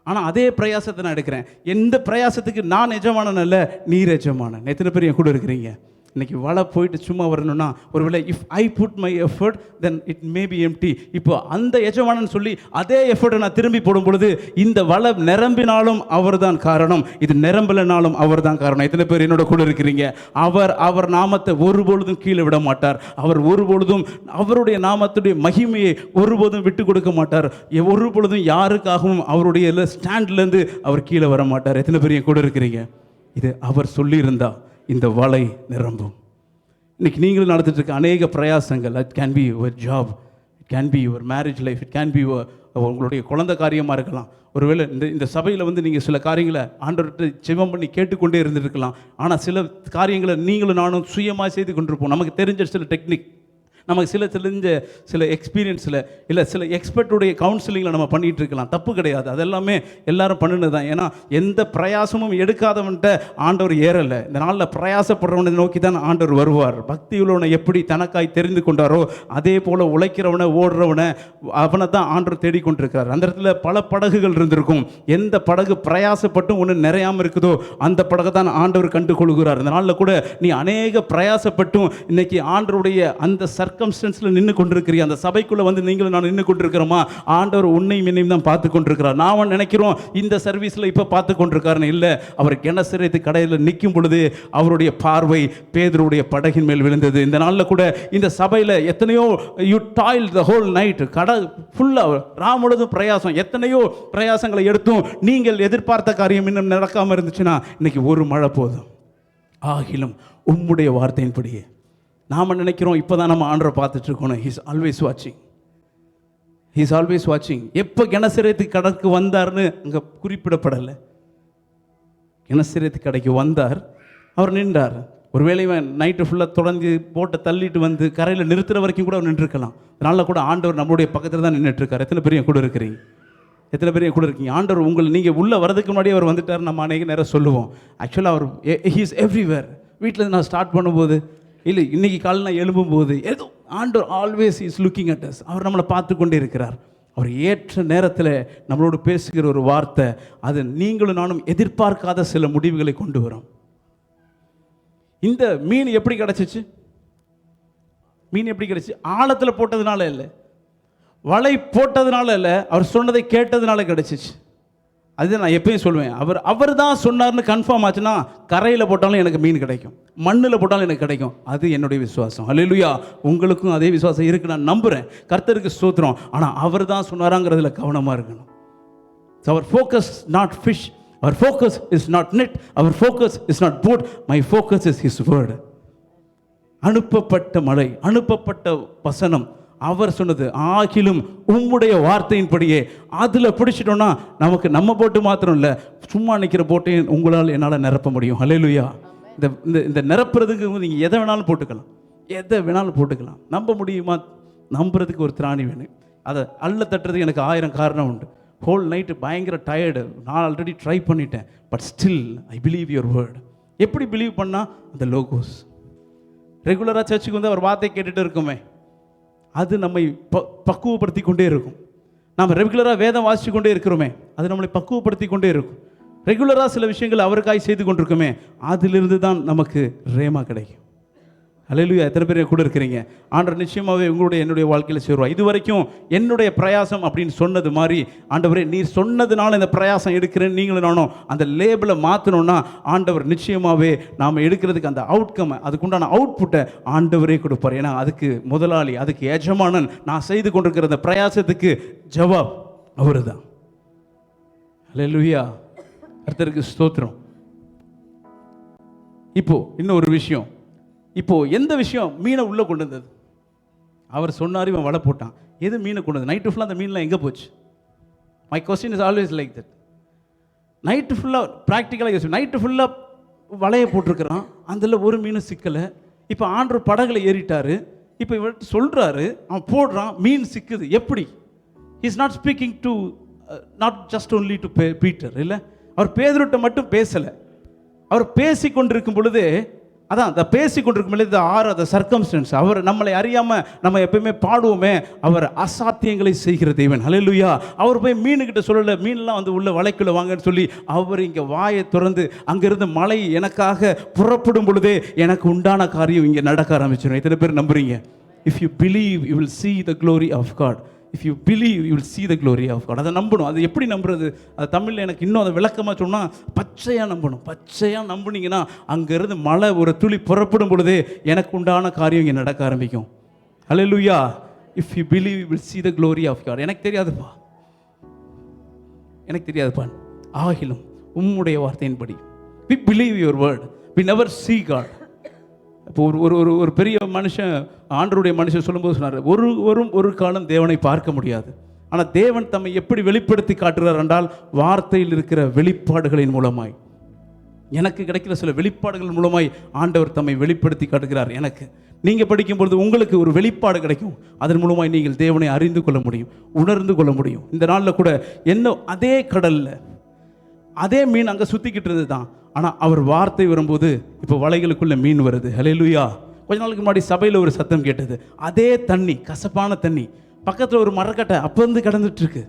ஆனால் அதே பிரயாசத்தை நான் எடுக்கிறேன். எந்த பிரயாசத்துக்கு நான் எஜமானன் அல்ல, நீர் எஜமானன். எத்தனை பேர் என் கூட இருக்கிறீங்க? இன்னைக்கு வலை போயிட்டு சும்மா வரணும்னா, ஒருவேளை if I put my effort then it may be empty. இப்போ அந்த எஜமானன் சொல்லி அதே எஃபர்ட்டை நான் திரும்பி போடும் பொழுது, இந்த வலை நிரம்பினாலும் அவர் தான் காரணம், இது நிரம்பலனாலும் அவர் தான் காரணம். எத்தனை பேர் என்னோட கூட இருக்கிறீங்க? அவர் நாமத்தை ஒருபொழுதும் கீழே விட மாட்டார். அவர் ஒருபொழுதும் அவருடைய நாமத்துடைய மகிமையை ஒருபோதும் விட்டு கொடுக்க மாட்டார். ஒருபொழுதும் யாருக்காகவும் அவருடைய ஸ்டாண்ட்லேருந்து அவர் கீழே வர மாட்டார். எத்தனை பேர் என் கூட இருக்கிறீங்க? இது அவர் சொல்லியிருந்தா இந்த வலை நிரம்பும். இன்னைக்கு நீங்களும் நடத்திட்டு இருக்க அநேக பிரயாசங்கள், it can be your job, it can be your marriage life, it can be உங்களுடைய குழந்தை காரியமாக இருக்கலாம். ஒருவேளை இந்த சபையில் வந்து நீங்கள் சில காரியங்களை ஆண்டவர்கிட்ட ஜெபம் பண்ணி கேட்டுக்கொண்டே இருந்திருக்கலாம். ஆனால் சில காரியங்களை நீங்களும் நானும் சுயமாக செய்து கொண்டிருப்போம். நமக்கு தெரிஞ்ச சில டெக்னிக், நமக்கு தெரிஞ்ச சில எக்ஸ்பீரியன்ஸில், இல்லை சில எக்ஸ்பர்ட்டுடைய கவுன்சிலிங்கில் நம்ம பண்ணிகிட்டு இருக்கலாம். தப்பு கிடையாது, அதெல்லாமே எல்லாரும் பண்ணினது தான். ஏன்னா எந்த பிரயாசமும் எடுக்காதவன்கிட்ட ஆண்டவர் ஏறலை. இந்த நாளில் பிரயாசப்படுறவனை நோக்கி தான் ஆண்டவர் வருவார். பக்தி உள்ளவனை எப்படி தனக்காய் தெரிந்து கொண்டாரோ, அதே போல் உழைக்கிறவனை, ஓடுறவனை, அவனை தான் ஆண்டவர் தேடிக்கொண்டிருக்கிறார். அந்த இடத்துல பல படகுகள் இருந்திருக்கும். எந்த படகு பிரயாசப்பட்டும் ஒன்று நிறையாமல் இருக்குதோ அந்த படகை தான் ஆண்டவர் கண்டு கொள்கிறார். இந்த நாளில் கூட நீ அநேக பிரயாசப்பட்டும் இன்னைக்கு ஆண்டவருடைய அந்த சர்க்கம்ஸ்டன்ஸில் நின்று கொண்டிருக்கிறீங்க. அந்த சபைக்குள்ளே வந்து நீங்களும் நான் நின்று கொண்டிருக்கிறோமா? ஆண்டவர் உன்னையும் என்னையும் தான் பார்த்து கொண்டிருக்கிறார். நான் நினைக்கிறோம் இந்த சர்வீஸில் இப்போ பார்த்து கொண்டிருக்காருன்னு. இல்லை, அவர் கெனசரேத்து கடையில் நிற்கும் பொழுது அவருடைய பார்வை பேதுருடைய படகின் மேல் விழுந்தது. இந்த நாளில் கூட இந்த சபையில் எத்தனையோ you toil the whole night, கடை ஃபுல்லாக ராமுழுதும் பிரயாசம், எத்தனையோ பிரயாசங்களை எடுத்தும் நீங்கள் எதிர்பார்த்த காரியம் இன்னும் நடக்காமல் இருந்துச்சுன்னா இன்னைக்கு ஒரு மழை போதும். ஆகிலும் உம்முடைய வார்த்தையின்படியே. நாம் நினைக்கிறோம் இப்போ தான் நம்ம ஆண்டரை பார்த்துட்டு இருக்கணும். ஹீஸ் ஆல்வேஸ் வாட்சிங், ஹீஸ் ஆல்வேஸ் வாட்சிங். எப்போ கெனசரேத்து கடைக்கு வந்தார்னு அங்கே குறிப்பிடப்படலை. கெனசரேத்து கடைக்கு வந்தார், அவர் நின்றார். ஒருவேளை நைட்டு ஃபுல்லாக தொடர்ந்து போட்டை தள்ளிட்டு வந்து கரையில் நிறுத்துகிற வரைக்கும் கூட அவர் நின்றுருக்கலாம். அதனால கூட ஆண்டவர் நம்மளுடைய பக்கத்தில் தான் நின்றுட்டுருக்கார். எத்தனை பேர் கூட இருக்கிறீங்க? எத்தனை பேர் கூட இருக்கீங்க? ஆண்டவர் உங்களை, நீங்கள் உள்ளே வரதுக்கு முன்னாடியே அவர் வந்துட்டார். நம்ம அநேக நேரம் சொல்லுவோம். ஆக்சுவலாக அவர் ஹீ இஸ் எவ்ரிவேர். வீட்டில் நான் ஸ்டார்ட் பண்ணும்போது, இல்லை இன்றைக்கி காலையில் நான் எழும்பும்போது, ஏதோ ஆண்டவர் always is looking at us. அவர் நம்மளை பார்த்து கொண்டே இருக்கிறார். அவர் ஏற்ற நேரத்தில் நம்மளோடு பேசுகிற ஒரு வார்த்தை, அது நீங்களும் நானும் எதிர்பார்க்காத சில முடிவுகளை கொண்டு வரும். இந்த மீன் எப்படி கிடச்சிச்சு? மீன் எப்படி கிடச்சி? ஆழத்தில் போட்டதுனால இல்லை, வலை போட்டதுனால இல்லை, அவர் சொன்னதை கேட்டதுனால கிடச்சிச்சு. அது நான் எப்பயும் சொல்லுவேன், அவர் தான் சொன்னார்னு கன்ஃபார்ம் ஆச்சுன்னா கரையில் போட்டாலும் எனக்கு மீன் கிடைக்கும், மண்ணில் போட்டாலும் எனக்கு கிடைக்கும். அது என்னுடைய விசுவாசம். அல்லேலூயா. உங்களுக்கும் அதே விசுவாசம் இருக்குது நான் நம்புகிறேன். கர்த்தருக்கு ஸ்தோத்திரம். ஆனால் அவர் தான் சொன்னாராங்கிறதுல கவனமாக இருக்கணும். Our focus not fish, our focus is not net, our focus is not boat, my focus is his word. அனுப்பப்பட்ட மழை, அனுப்பப்பட்ட வசனம், அவர் சொன்னது ஆகிலும் உம்முடைய வார்த்தையின்படியே. அதில் பிடிச்சிட்டோன்னா நமக்கு நம்ம போட்டு மாத்திரம் இல்லை, சும்மா நிற்கிற போட்டையும் உங்களால் என்னால் நிரப்ப முடியும். ஹல்லேலூயா. இந்த நிரப்புறதுக்கு நீங்கள் எதை வேணாலும் போட்டுக்கலாம், எதை வேணாலும் போட்டுக்கலாம். நம்ப முடியுமா? நம்புறதுக்கு ஒரு திராணி வேணும். அதை அள்ள தட்டுறதுக்கு எனக்கு 1000 காரணம் உண்டு. ஹோல் நைட்டு பயங்கர டயர்டு, நான் ஆல்ரெடி ட்ரை பண்ணிட்டேன், but still I believe your word. எப்படி பிலீவ் பண்ணால்? அந்த லோகோஸ். ரெகுலராக சர்ச்சுக்கு வந்து அவர் வார்த்தை கேட்டுகிட்டு இருக்குமே, அது நம்மை பக்குவப்படுத்தி கொண்டே இருக்கும். நாம் ரெகுலராக வேதம் வாசித்து கொண்டே இருக்கிறோமே, அது நம்மளை பக்குவப்படுத்தி கொண்டே இருக்கும். ரெகுலராக சில விஷயங்கள் அவருக்காய் செய்து கொண்டிருக்குமே, அதிலிருந்து தான் நமக்கு ரேமா கிடைக்கும். அல்லேலூயா. எத்தனை பேர் கூட இருக்கிறீங்க? ஆண்டவர் நிச்சயமாகவே உங்களுடைய என்னுடைய வாழ்க்கையில் சேருவார். இது வரைக்கும் என்னுடைய பிரயாசம் அப்படின்னு சொன்னது மாதிரி, ஆண்டவரே நீர் சொன்னதுனால இந்த பிரயாசம் எடுக்கிறேன் நீங்களும் நானும் அந்த லேபிளை மாற்றணும்னா, ஆண்டவர் நிச்சயமாகவே நாம் எடுக்கிறதுக்கு அந்த அவுட்கம், அதுக்குண்டான அவுட்புட்டை ஆண்டவரே கொடுப்பார். ஏன்னா அதுக்கு முதலாளி, அதுக்கு எஜமானன். நான் செய்து கொண்டிருக்கிற அந்த பிரயாசத்துக்கு ஜவாப் அவரு தான். அல்லேலூயா. கர்த்தருக்கு ஸ்தோத்திரம். இப்போ இன்னொரு விஷயம், இப்போ எந்த விஷயம் மீனை உள்ளே கொண்டு வந்தது? அவர் சொன்னார், இவன் வலை போட்டான். எது மீனை கொண்டு வந்து? நைட்டு ஃபுல்லாக அந்த மீன்லாம் எங்கே போச்சு? My question is always like that. Night ஃபுல்லாக ப்ராக்டிக்கலாக யோசி, நைட்டு ஃபுல்லாக வலையை போட்டிருக்கிறான், அதில் ஒரு மீன் சிக்கலை. இப்போ ஆண்டவர் படகுல ஏறிட்டார். இப்போ இவர் சொல்கிறாரு, அவன் போடுறான், மீன் சிக்குது. எப்படி? Is not speaking to not just only to Peter. இல்லை, அவர் பேதுருட்ட மட்டும் பேசலை. அவர் பேசி கொண்டிருக்கும் பொழுது, அதான் அந்த பேசி கொண்டிருக்கும் பொழுது அந்த சர்க்கம்ஸ்டன்ஸ், அவர் நம்மளை அறியாமல் நம்ம எப்பயுமே பாடுவோமே, அவர் அசாத்தியங்களை செய்கிற தேவன். ஹல்லேலூயா. அவர் போய் மீனுக்கிட்ட சொல்லலை, மீன்லாம் வந்து உள்ள வலைக்குள்ள வாங்கன்னு சொல்லி, அவர் இங்கே வாயை திறந்து அங்கிருந்து மழை எனக்காக புறப்படும் பொழுதே எனக்கு உண்டான காரியம் இங்கே நடக்க ஆரம்பிச்சிடும். எத்தனை பேர் நம்புறீங்க? If you believe you will see the glory of God. If you believe you will see the glory of God. அதை நம்பணும். அது எப்படி நம்புறது? அது தமிழில் எனக்கு இன்னும் அதை விளக்கமாக சொன்னால், பச்சையாக நம்பணும். பச்சையாக நம்புனீங்கன்னா அங்கேருந்து மழை ஒரு துளி புறப்படும் பொழுதே எனக்கு உண்டான காரியம் இங்கே நடக்க ஆரம்பிக்கும். Hallelujah. If you believe you will see the glory of God. எனக்கு தெரியாதுப்பா. ஆகிலும் உம்முடைய வார்த்தையின்படி. we believe your word, we never see God. இப்போ ஒரு பெரிய மனுஷன், ஆண்டவருடைய மனுஷன் சொல்லும்போது சொன்னார், ஒரு காலம் தேவனை பார்க்க முடியாது. ஆனால் தேவன் தம்மை எப்படி வெளிப்படுத்தி காட்டுகிறார் என்றால், வார்த்தையில் இருக்கிற வெளிப்பாடுகளின் மூலமாய், எனக்கு கிடைக்கிற சில வெளிப்பாடுகள் மூலமாய் ஆண்டவர் தம்மை வெளிப்படுத்தி காட்டுகிறார். எனக்கு நீங்கள் படிக்கும்பொழுது உங்களுக்கு ஒரு வெளிப்பாடு கிடைக்கும். அதன் மூலமாய் நீங்கள் தேவனை அறிந்து கொள்ள முடியும், உணர்ந்து கொள்ள முடியும். இந்த நாளில் கூட என்ன, அதே கடலில் அதே மீன் அங்கே சுற்றிக்கிட்டு இருந்தது தான். ஆனால் அவர் வார்த்தை வரும்போது இப்போ வலைகளுக்குள்ள மீன் வருது. ஹல்லேலூயா. கொஞ்ச நாளுக்கு முன்னாடி சபையில் ஒரு சத்தம் கேட்டது. அதே தண்ணி, கசப்பான தண்ணி, பக்கத்தில் ஒரு மரக்கட்டை அப்போ இருந்து கிடந்துட்டு இருக்கு.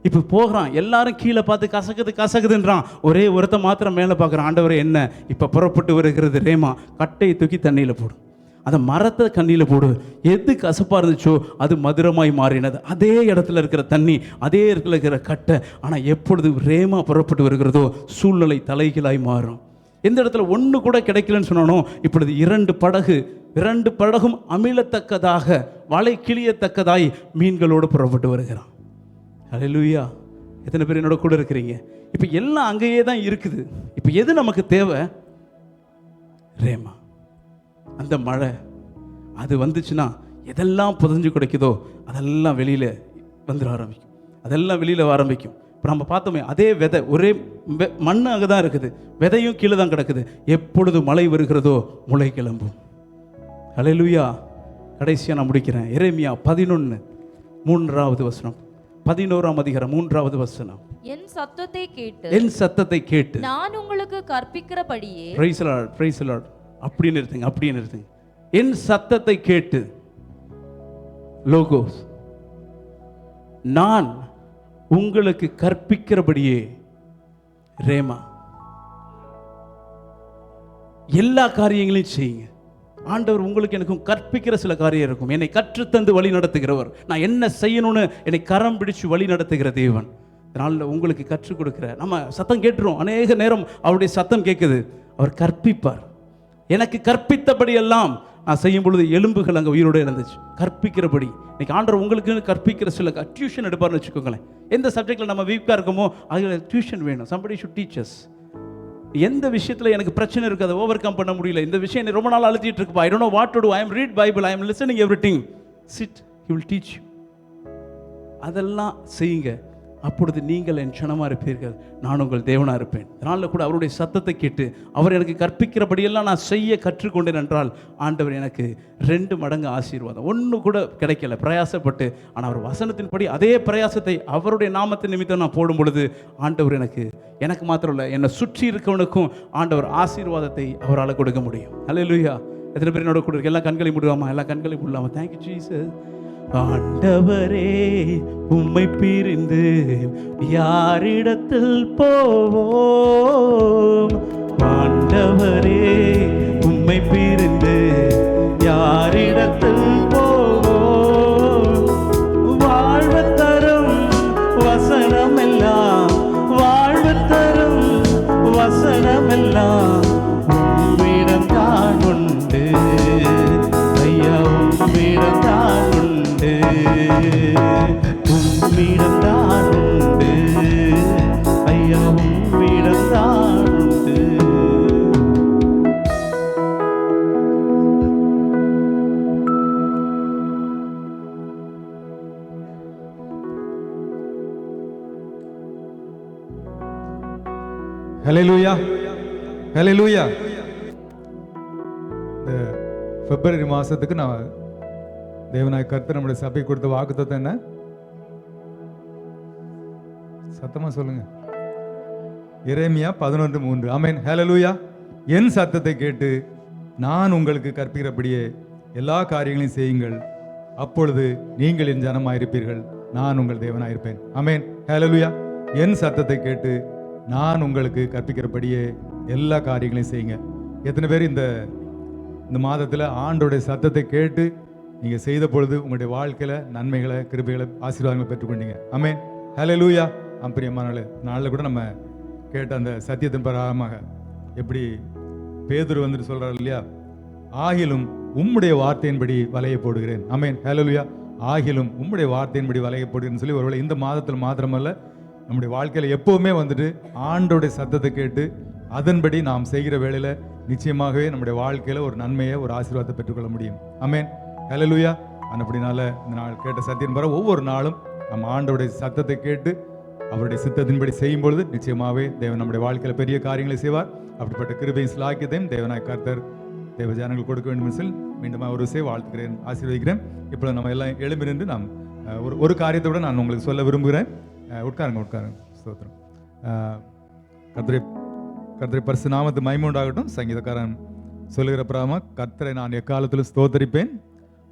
இப்போ போகிறான், எல்லாரும் கீழே பார்த்து கசக்குதுன்றான். ஒரே ஒருத்த மாத்திரம் மேலே பார்க்குறான். ஆண்டவரே என்ன? இப்போ புறப்பட்டு வருகிறது ரேமா. கட்டையை தூக்கி தண்ணியில் போடும், அந்த மரத்தை கண்ணியில் போடு. எது கசப்பாக இருந்துச்சோ அது மதுரமாய் மாறினது. அதே இடத்துல இருக்கிற தண்ணி, அதே இடத்துல இருக்கிற கட்டை. ஆனால் எப்பொழுது ரேமா புறப்பட்டு வருகிறதோ சூழ்நிலை தலைகீழாய் மாறும். எந்த இடத்துல ஒன்று கூட கிடைக்கலன்னு சொன்னானோ, இப்பொழுது 2 படகும் அமிழத்தக்கதாக, வலை கிளியத்தக்கதாய் மீன்களோடு புறப்பட்டு வருகிறான். ஹல்லேலூயா. எத்தனை பேர் என்னோட கூட இருக்கிறீங்க? இப்போ எல்லாம் அங்கேயே தான் இருக்குது. இப்போ எது நமக்கு தேவை? ரேமா. அந்த மழை அது வந்துச்சுன்னா எதெல்லாம் புதஞ்சு கிடைக்குதோ அதெல்லாம் வெளியில் வந்துட ஆரம்பிக்கும். அதெல்லாம் வெளியில் ஆரம்பிக்கும். இப்போ நம்ம பார்த்தோமே, அதே விதை ஒரே மண் அங்கே தான் இருக்குது, விதையும் கீழே தான் கிடக்குது. எப்பொழுது மழை வருகிறதோ முளை கிளம்பும். ஹல்லேலூயா. கடைசியாக நான் முடிக்கிறேன். எரேமியா 11 3வது வசனம், 11ஆம் அதிகாரம் 3வது வசனம். என் சத்தத்தை கேட்டு நான் உங்களுக்கு கற்பிக்கிறபடியே. Praise the lord, praise the lord. அப்படியே நிறுத்துங்க. என் சத்தத்தை கேட்டு, லோகோஸ், நான் உங்களுக்கு கற்பிக்கிறபடியே, ரேமா, எல்லா காரியங்களையும் செய்யுங்க. ஆண்டவர் உங்களுக்கு எனக்கும் கற்பிக்கிற சில காரியம் இருக்கும். என்னை கற்றுத்தந்து வழி நடத்துகிறவர். நான் என்ன செய்யணும்னு என்னை கரம் பிடிச்சு வழி நடத்துகிற தேவன். இதனால் உங்களுக்கு கற்றுக் கொடுக்குற நம்ம சத்தம் கேட்டுரும். அநேக நேரம் அவருடைய சத்தம் கேட்குது. அவர் கற்பிப்பார். எனக்கு கற்பித்தபடி எல்லாம் நான் செய்யும் பொழுது எலும்புகள் அங்கே உயிரோடு இருந்துச்சு. கற்பிக்கிறபடி இன்னைக்கு ஆண்டவர் உங்களுக்கு கற்பிக்கிற சில டியூஷன் எடுப்பார்னு வச்சுக்கோங்களேன். எந்த சப்ஜெக்டில் நம்ம வீக்காக இருக்கோமோ அதில் டியூஷன் வேணும். somebody should teach us. எந்த விஷயத்தில் எனக்கு பிரச்சனை இருக்குது, அதை ஓவர் கம் பண்ண முடியல, இந்த விஷயம் என்னை ரொம்ப நாள் அழுத்திட்டு இருக்குப்பா, I don't know what to do, I am read Bible, I am listening everything, sit, he will teach you. அதெல்லாம் செய்யுங்க. அப்பொழுது நீங்கள் என் சனமாக இருப்பீர்கள், நான் உங்கள் தேவனாக இருப்பேன். அதனால் கூட அவருடைய சத்தத்தை கேட்டு அவர் எனக்கு கற்பிக்கிறபடியெல்லாம் நான் செய்ய கற்றுக்கொண்டேன் என்றால் ஆண்டவர் எனக்கு 2 மடங்கு ஆசீர்வாதம். ஒன்று கூட கிடைக்கல பிரயாசப்பட்டு, ஆனால் அவர் வசனத்தின்படி அதே பிரயாசத்தை அவருடைய நாமத்தின் நிமித்தம் நான் போடும் பொழுது ஆண்டவர் எனக்கு மாத்திரம் இல்லை, என்னை சுற்றி இருக்கவனுக்கும் ஆண்டவர் ஆசீர்வாதத்தை அவரால் கொடுக்க முடியும். அல்லேலூயா. எத்தனை பேர் என்னோட கூட எல்லாம் கண்களை மூடுவாமா? எல்லாம் கண்களை மூடலாமா? Thank you Jesus. ஆண்டவரே உம்மை பிரிந்து யாரிடத்தில் போவோம்? ஆண்டவரே உம்மை பிரிந்து யாரிடத்தில் போவோம்? வாழ்வு தரும் வசனமெல்லாம், வாழ்வு தரும் வசனமெல்லாம் உம்மிடம் தான் உண்டு ஐயா, உம்மிடம் தான் உண்டு, உம்மிடம் தான் உண்டு ஐயா, உம்மிடம் தான் உண்டு. ஹல்லேலூயா, ஹல்லேலூயா. இந்த பிப்ரவரி மாதத்துக்கு நான் தேவனாய் கர்த்தர் நம்முடைய சபை கொடுத்த வாக்குத்தத்தம் என்ன? சத்தமா சொல்லுங்க. எரேமியா 11:3. ஆமென், ஹல்லேலூயா. என் சத்தத்தை கேட்டு நான் உங்களுக்கு கற்பிக்கிறபடியே எல்லா காரியங்களையும் செய்யுங்கள், அப்பொழுது நீங்கள் என் ஜனமாயிருப்பீர்கள், நான் உங்கள் தேவனாயிருப்பேன். ஆமென், ஹல்லேலூயா. என் சத்தத்தை கேட்டு நான் உங்களுக்கு கற்பிக்கிறபடியே எல்லா காரியங்களையும் செய்யுங்க. எத்தனை பேர் இந்த மாதத்தில் ஆண்டோடைய சத்தத்தை கேட்டு நீங்கள் செய்த பொழுது உங்களுடைய வாழ்க்கையில் நன்மைகளை, கிருபைகளை, ஆசீர்வாதங்களை பெற்றுக்கொண்டீங்க? ஆமென், ஹல்லேலூயா. பிரியமான நாளில் கூட நம்ம கேட்ட அந்த சத்தியத்தின் பிரகாரமாக எப்படி பேதுரு வந்துட்டு சொல்கிறார் இல்லையா, ஆகிலும் உம்முடைய வார்த்தையின்படி வலையை போடுகிறேன். ஆமென், ஹல்லேலூயா. ஆகிலும் உம்முடைய வார்த்தையின்படி வலையை போடுகிறேன்னு சொல்லி ஒருவேளை இந்த மாதத்தில் மாத்திரமல்ல, நம்முடைய வாழ்க்கையில் எப்போவுமே வந்துட்டு ஆண்டோடைய சத்தத்தை கேட்டு அதன்படி நாம் செய்கிற வேளையில் நிச்சயமாகவே நம்முடைய வாழ்க்கையில் ஒரு நன்மையை, ஒரு ஆசீர்வாதத்தை பெற்றுக்கொள்ள முடியும். ஆமென், ஹல்லேலூயா. அப்படினால இந்த நாள் கேட்ட சத்தியம் பிற ஒவ்வொரு நாளும் நம்ம ஆண்டோடைய சத்தத்தை கேட்டு அவருடைய சித்தத்தின்படி செய்யும் பொழுது நிச்சயமாகவே தேவன் நம்முடைய வாழ்க்கையில் பெரிய காரியங்களை செய்வார். அப்படிப்பட்ட கிருபையும் சிலாக்கியத்தையும் தேவனாய் கர்த்தர் தேவ ஜனங்கள் கொடுக்க வேண்டும் என்று சொல்லி மீண்டும் ஒரு வாழ்த்துக்கிறேன், ஆசீர்வதிக்கிறேன். இப்போ நம்ம எல்லாம் எழும்பி நின்று நாம் ஒரு காரியத்தை விட நான் உங்களுக்கு சொல்ல விரும்புகிறேன். உட்காருங்க. ஸ்தோத்திரம். கர்த்தரை பரிசு நாமத்து மகிமை உண்டாகட்டும். சங்கீதக்காரன் சொல்லுகிற பிரகாரமாக கர்த்தரை நான் எக்காலத்திலும் ஸ்தோத்தரிப்பேன்,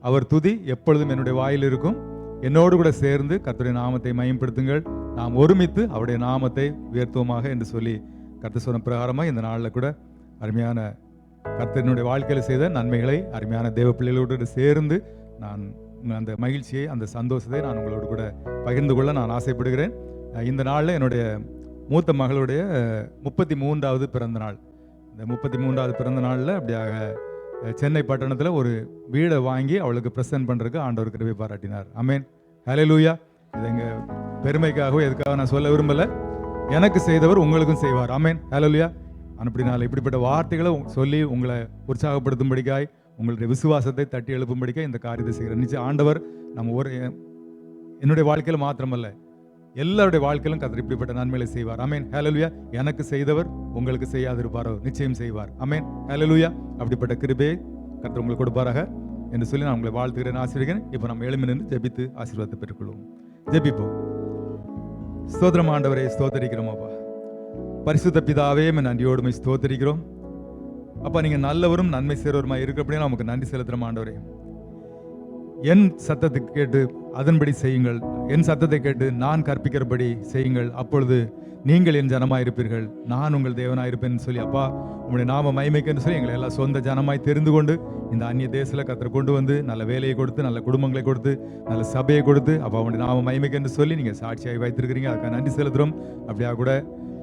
அவர் துதி எப்பொழுதும் என்னுடைய வாயில் இருக்கும். என்னோடு கூட சேர்ந்து கர்த்தருடைய நாமத்தை மகிமைப்படுத்துங்கள், நாம் ஒருமித்து அவருடைய நாமத்தை உயர்த்துவோமாக என்று சொல்லி கர்த்தர் சொன்ன பிரகாரமாக இந்த நாளில் கூட அருமையான கர்த்தரினுடைய வாழ்க்கையில் செய்த நன்மைகளை அருமையான தேவ பிள்ளைகளோடு சேர்ந்து நான் அந்த மகிழ்ச்சியை, அந்த சந்தோஷத்தை நான் உங்களோடு கூட பகிர்ந்து கொள்ள நான் ஆசைப்படுகிறேன். இந்த நாளில் என்னுடைய மூத்த மகளுடைய 33வது பிறந்த நாள். இந்த 33வது பிறந்த நாளில் அப்படியாக சென்னை பட்டணத்தில் ஒரு வீடை வாங்கி அவளுக்கு ப்ரெசென்ட் பண்ணுறதுக்கு ஆண்டவர் கிருபை பாராட்டினார். ஆமென், ஹல்லேலூயா. இது எங்கள் பெருமைக்காகவோ எதுக்காக நான் சொல்ல விரும்பலை, எனக்கு செய்தவர் உங்களுக்கும் செய்வார். ஆமென், ஹல்லேலூயா. அப்படினால இப்படிப்பட்ட வார்த்தைகளை சொல்லி உங்களை உற்சாகப்படுத்தும்படிக்காய், உங்களுடைய விசுவாசத்தை தட்டி எழுப்பும்படிக்காய் இந்த காரியத்தை செய்கிறேன். நிச்சயம் ஆண்டவர் நம்ம என்னுடைய வாழ்க்கையில் மாத்திரமல்ல எல்லாருடைய வாழ்க்கையிலும் கர்த்தர் இப்படிப்பட்ட நன்மைகளை செய்வார். ஆமென், ஹல்லேலூயா. எனக்கு செய்தவர் உங்களுக்கு செய்யாதிருப்பாரோ? நிச்சயம் செய்வார். ஆமென், ஹல்லேலூயா. அப்படிப்பட்ட கிருபையை கர்த்தர் உங்களுக்கு கொடுப்பாராக என்று சொல்லி நான் உங்களை வாழ்த்துகிறேன், ஆசீர்வதிக்கிறேன். இப்போ நம்ம எழும்பி நின்று ஜெபித்து ஆசீர்வாதத்தை பெற்றுக்கொள்வோம். ஜெபிப்போம். ஸ்தோத்திரம் ஆண்டவரே, ஸ்தோத்தரிக்கிறோம் அப்பா. பரிசுத்த பிதாவே, நன்றியோடுமை ஸ்தோத்தரிக்கிறோம் அப்பா. நீங்க நல்லவரும் நன்மை செய்கிறவருமா இருக்கிறபடியே நமக்கு நன்றி செலுத்துறோம் ஆண்டவரே. என் சத்தத்தை கேட்டு அதன்படி செய்யுங்கள், என் சத்தத்தை கேட்டு நான் கற்பிக்கிறபடி செய்யுங்கள், அப்பொழுது நீங்கள் என் ஜனமாய் இருப்பீர்கள், நான் உங்கள் தேவனாய் இருப்பேன்னு சொல்லி, அப்பா உங்களுடைய நாம மகிமைக்குன்னு சொல்லி எங்களை எல்லாம் சொந்த ஜனமாய் தெரிந்து கொண்டு இந்த அந்நிய தேசத்தில் கர்த்தர் கொண்டு வந்து நல்ல வேலையை கொடுத்து, நல்ல குடும்பங்களை கொடுத்து, நல்ல சபையை கொடுத்து, அப்பா உங்களுடைய நாம மகிமைக்குன்னு சொல்லி நீங்கள் சாட்சியாகி வைத்திருக்கிறீங்க. அதுக்காக நன்றி செலுத்துகிறோம். அப்படியா கூட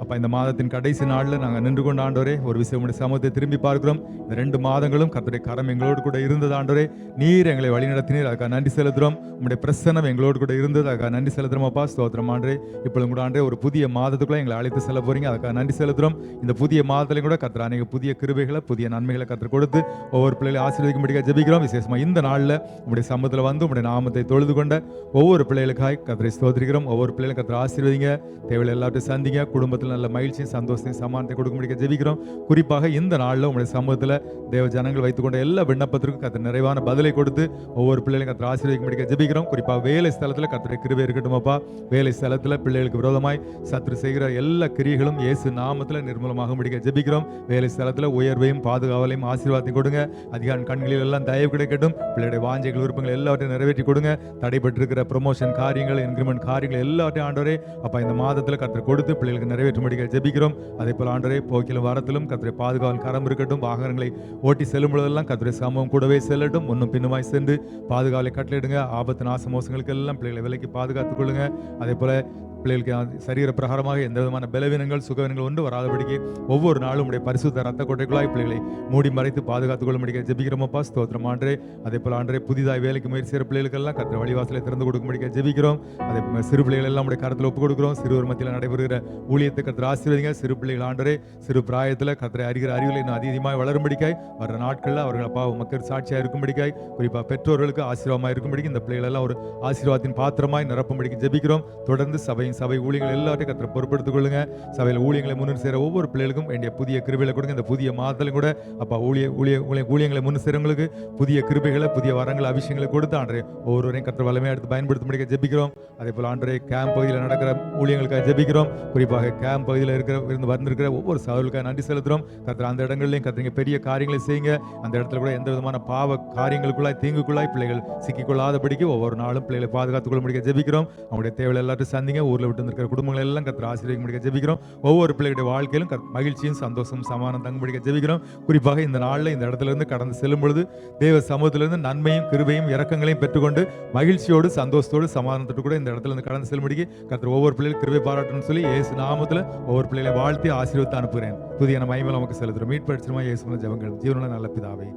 அப்பா இந்த மாதத்தின் கடைசி நாளில் நாங்கள் நின்று கொண்ட ஆண்டவரே, ஒரு விஷயம் உடைய சமூகத்தை திரும்பி பார்க்கிறோம். இந்த 2 மாதங்களும் கர்த்தருடைய கரம் எங்களோடு கூட இருந்தது ஆண்டவரே. நீர் எங்களை வழிநடத்தினீர், அதுக்காக நன்றி செலுத்துகிறோம். உங்களுடைய பிரசன்னம் எங்களோடு கூட இருந்தது, அதுக்காக நன்றி செலுத்துகிறோம். அப்பா ஸ்தோத்திரம் ஆண்டவரே. இப்பொழுது கூட ஆண்டவரே ஒரு புதிய மாதத்துக்குள்ள எங்களை அழைத்து செல்ல போறீங்க, அதுக்காக நன்றி செலுத்துகிறோம். இந்த புதிய மாதத்திலையும் கூட கர்த்தர் அநேக புதிய கிருபைகளை, புதிய நன்மைகளை கர்த்தர் கொடுத்து ஒவ்வொரு பிள்ளைகளை ஆசீர்வதிக்கும்படியாக ஜெபிக்கிறோம். விசேஷமாக இந்த நாளில் உங்களுடைய சமூகத்தில் வந்து உங்களுடைய நாமத்தை தொழுது கொண்ட ஒவ்வொரு பிள்ளைகளுக்காய் கர்த்தரை ஸ்தோத்திரிக்கிறோம். ஒவ்வொரு பிள்ளைகளும் கர்த்தர் ஆசீர்வதிங்க, தேவையில்லை எல்லாத்தையும் சந்திங்க, குடும்பத்தில் நல்ல மகிழ்ச்சியும் சந்தோஷத்தையும் சமானத்தை கொடுக்க முடிய ஜெபிக்கிறோம். குறிப்பாக இந்த நாளில் உங்களுடைய சமூகத்தில் தேவ ஜனங்கள் வைத்துக்கொண்ட எல்லா விண்ணப்பத்திற்கும் கர்த்தர் நிறைவான பதிலை கொடுத்து ஒவ்வொரு பிள்ளைகளும் கர்த்தர் ஆசீர்வதிக்க முடிய ஜெபிக்கிறோம். குறிப்பாக வேலை ஸ்தலத்தில் கர்த்தருடைய கிருபை இருக்கட்டும் அப்பா. வேலை ஸ்தலத்தில் பிள்ளைகளுக்கு விரோதமாய் சத்துரு செய்கிற எல்லா கிரியைகளும் இயேசு நாமத்தில் நிர்மூலமாக முடிக்க ஜெபிக்கிறோம். வேலை ஸ்தலத்தில் உயர்வையும் பாதுகாவலையும் ஆசீர்வாதத்தையும் கொடுங்க. அதிகார கண்களில் எல்லாம் தயவு கிடைக்கட்டும். பிள்ளைகளுடைய வாஞ்சைகள் விருப்பங்கள் எல்லாவற்றையும் நிறைவேற்றி கொடுங்க. தடைபட்டிருக்கிற ப்ரொமோஷன் காரியங்கள், இன்கிரிமெண்ட் காரியங்கள் எல்லாவற்றையும் ஆண்டவரே அப்பா இந்த மாதத்தில் கர்த்தர் கொடுத்து பிள்ளைகளுக்கு நிறைவேற்ற முடிக்க ஜெபிக்கிறோம். அதே போல ஆண்டவரே போக்கிலும் வாரத்திலும் கர்த்தருடைய பாதுகாவல் கரம் இருக்கட்டும். வாகனங்களை ஓட்டி செல்லும் பொழுதெல்லாம் கர்த்தருடைய சமூகம் கூடவே செல்லட்டும். முன்னும் பின்னுமாய் சென்று பாதுகாவலை கட்டளையிடுங்க. ஆபத்து நாச மோசங்களுக்கு எல்லாம் பிள்ளைகளை விலைக்கு பாதுகாத்துக் கொள்ளுங்க. அதே போல பிள்ளைகளுக்கு சரீர பிரகாரமாக எந்த விதமான பலவீனங்கள் சுகவீனங்கள் ஒன்று வராதபடிக்கு ஒவ்வொரு நாளும் உடைய பரிசுத்த ரத்த கோட்டைக்குள்ளாய் பிள்ளைகளை மூடி மறைத்து பாதுகாத்துக் கொள்ளும்படிக்க ஜெபிக்கிறோமப்பா. ஸ்தோத்திரம் ஆண்டரே. அதே போல ஆண்டரே புதிதாய் வேலைக்கு முயற்சி செய்கிற பிள்ளைகளுக்கெல்லாம் கர்த்தர் வழிவாசலை திறந்து கொடுக்கும்படிக்க ஜெபிக்கிறோம். அதே சிறு பிள்ளைகள் எல்லாம் உடைய கருத்தில் ஒப்புக் கொடுக்கிறோம். சிறுவர் மத்தியில் நடைபெறுகிற ஊழியத்தை கர்த்தர் ஆசீர்வதிங்க. சிறு பிள்ளைகள் ஆண்டரே சிறு பிராயத்தில் கர்த்தரை அறிகிற அறிவில் இன்னும் அதிகமாக வளரும்படிக்காய் வர்ற நாட்களில் அவர்கள் அப்பா மக்கள் சாட்சியாக இருக்கும்படிக்காய், குறிப்பாக பெற்றோர்களுக்கு ஆசீர்வாதமாக இருக்கும்படிக்கு இந்த பிள்ளைகள் எல்லாம் ஒரு ஆசீர்வாதத்தின் பாத்திரமாய் நிரப்பும்படிக்கு ஜெபிக்கிறோம். தொடர்ந்து சபை ஊழியர்கள் எல்லாத்தையும் கர்த்தர் பொறுப்படுத்திக் கொள்ளுங்க. சபையில் ஊழியங்களை முன்னிறு செய்கிற ஒவ்வொரு பிள்ளைகளுக்கும் வேண்டிய புதிய கிருபைகளை கொடுங்க. இந்த புதிய மாதத்திலும் கூட அப்பா ஊழியங்களை முன் செய்கிறவங்களுக்கு புதிய கிருபைகளை, புதிய வரங்களை, அபிஷேகங்களை கொடுத்து ஆண்டரே ஒவ்வொருவரையும் கர்த்தர் வல்லமையாக எடுத்து பயன்படுத்த முடிய ஜெபிக்கிறோம். அதே போல ஆண்டரே கேம்ப் பகுதியில் நடக்கிற ஊழியங்களுக்காக ஜெபிக்கிறோம். குறிப்பாக கேம்ப் பகுதியில் வந்திருக்கிற ஒவ்வொரு சகோதரர்களுக்காக நன்றி செலுத்துறோம். கர்த்தர் அந்த இடங்கள்லையும் கர்த்தர் பெரிய காரியங்களை செய்யுங்க. அந்த இடத்துல கூட எந்த விதமான பாவ காரியங்களுக்குள்ளாய் தீங்குக்குள்ளாய் பிள்ளைகள் சிக்கிக்கொள்ளாதபடிக்கு ஒவ்வொரு நாளும் பிள்ளைகளை பாதுகாத்துக் கொள்ள முடிய ஜெபிக்கிறோம். அவங்களுடைய தேவைகள் எல்லாத்தையும் சந்திங்க. ஊரில் விட்டு இருக்கிற குடும்பங்கள் எல்லாம் கர்த்தர் ஆசீர்வதிக்க முடிய ஜெபிக்கிறோம். ஒவ்வொரு பிள்ளைகளுடைய வாழ்க்கையிலும் மகிழ்ச்சியும் சந்தோஷமும் சமானம் தங்க முடிய ஜெபிக்கிறோம். குறிப்பாக இந்த நாளில் இந்த இடத்துல இருந்து கடந்து செல்லும் பொழுது தேவ சமூகத்திலிருந்து நன்மையும் கிருபையும் இரக்கங்களையும் பெற்றுக்கொண்டு மகிழ்ச்சியோடு சந்தோஷத்தோடு சமாதானத்தோடு கூட இந்த இடத்துல இருந்து கடந்து செல்லும்படிக்கு கர்த்தர் ஒவ்வொரு பிள்ளைகளும் கிருபை பாராட்டணும்னு சொல்லி இயேசு நாமத்தில் ஒவ்வொரு பிள்ளைகளை வாழ்த்தி ஆசீர்வதித்து அனுப்புகிறேன். துதிய மகிமை நமக்கு செலுத்துறோம். மீட்படிச்சிருமா இயேசுவின் ஜெபங்கள் ஜீவனுள்ள நல்ல பிதாவே,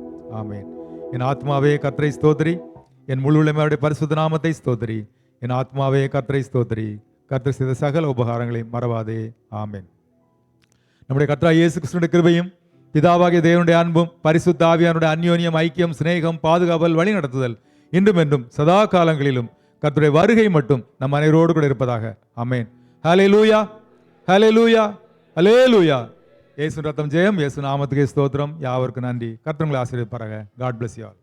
ஆமென். என் ஆத்மாவே கர்த்தரை ஸ்தோத்திரி, என் முழு உள்ளமையுடைய பரிசுத்த நாமத்தை ஸ்தோத்திரி. என் ஆத்மாவே கர்த்தரை ஸ்தோத்திரி, கர்த்தர் செய்த சகல உபகாரங்களை மறவாதே, ஆமென். நம்முடைய கர்த்தராகிய இயேசு கிறிஸ்துவின் கிருபையும் பிதாவாகிய தேவனுடைய அன்பும் பரிசுத்த ஆவியானுடைய அந்யோன்யம், ஐக்கியம், சிநேகம், பாதுகாவல், வழி நடத்துதல் இன்றும் என்றும் சதா காலங்களிலும் கர்த்தருடைய வருகை மட்டும் நம் அனைவரோடு கூட இருப்பதாக, ஆமென். ஹல்லேலூயா, ஹல்லேலூயா, ஹல்லேலூயா. இயேசு ரத்தம் ஜெயம், இயேசு நாமத்துக்கே ஸ்தோத்திரம். யாவருக்கும் நன்றி. கர்த்தர் உங்களை ஆசீர்வதிப்பாராக. God bless you all.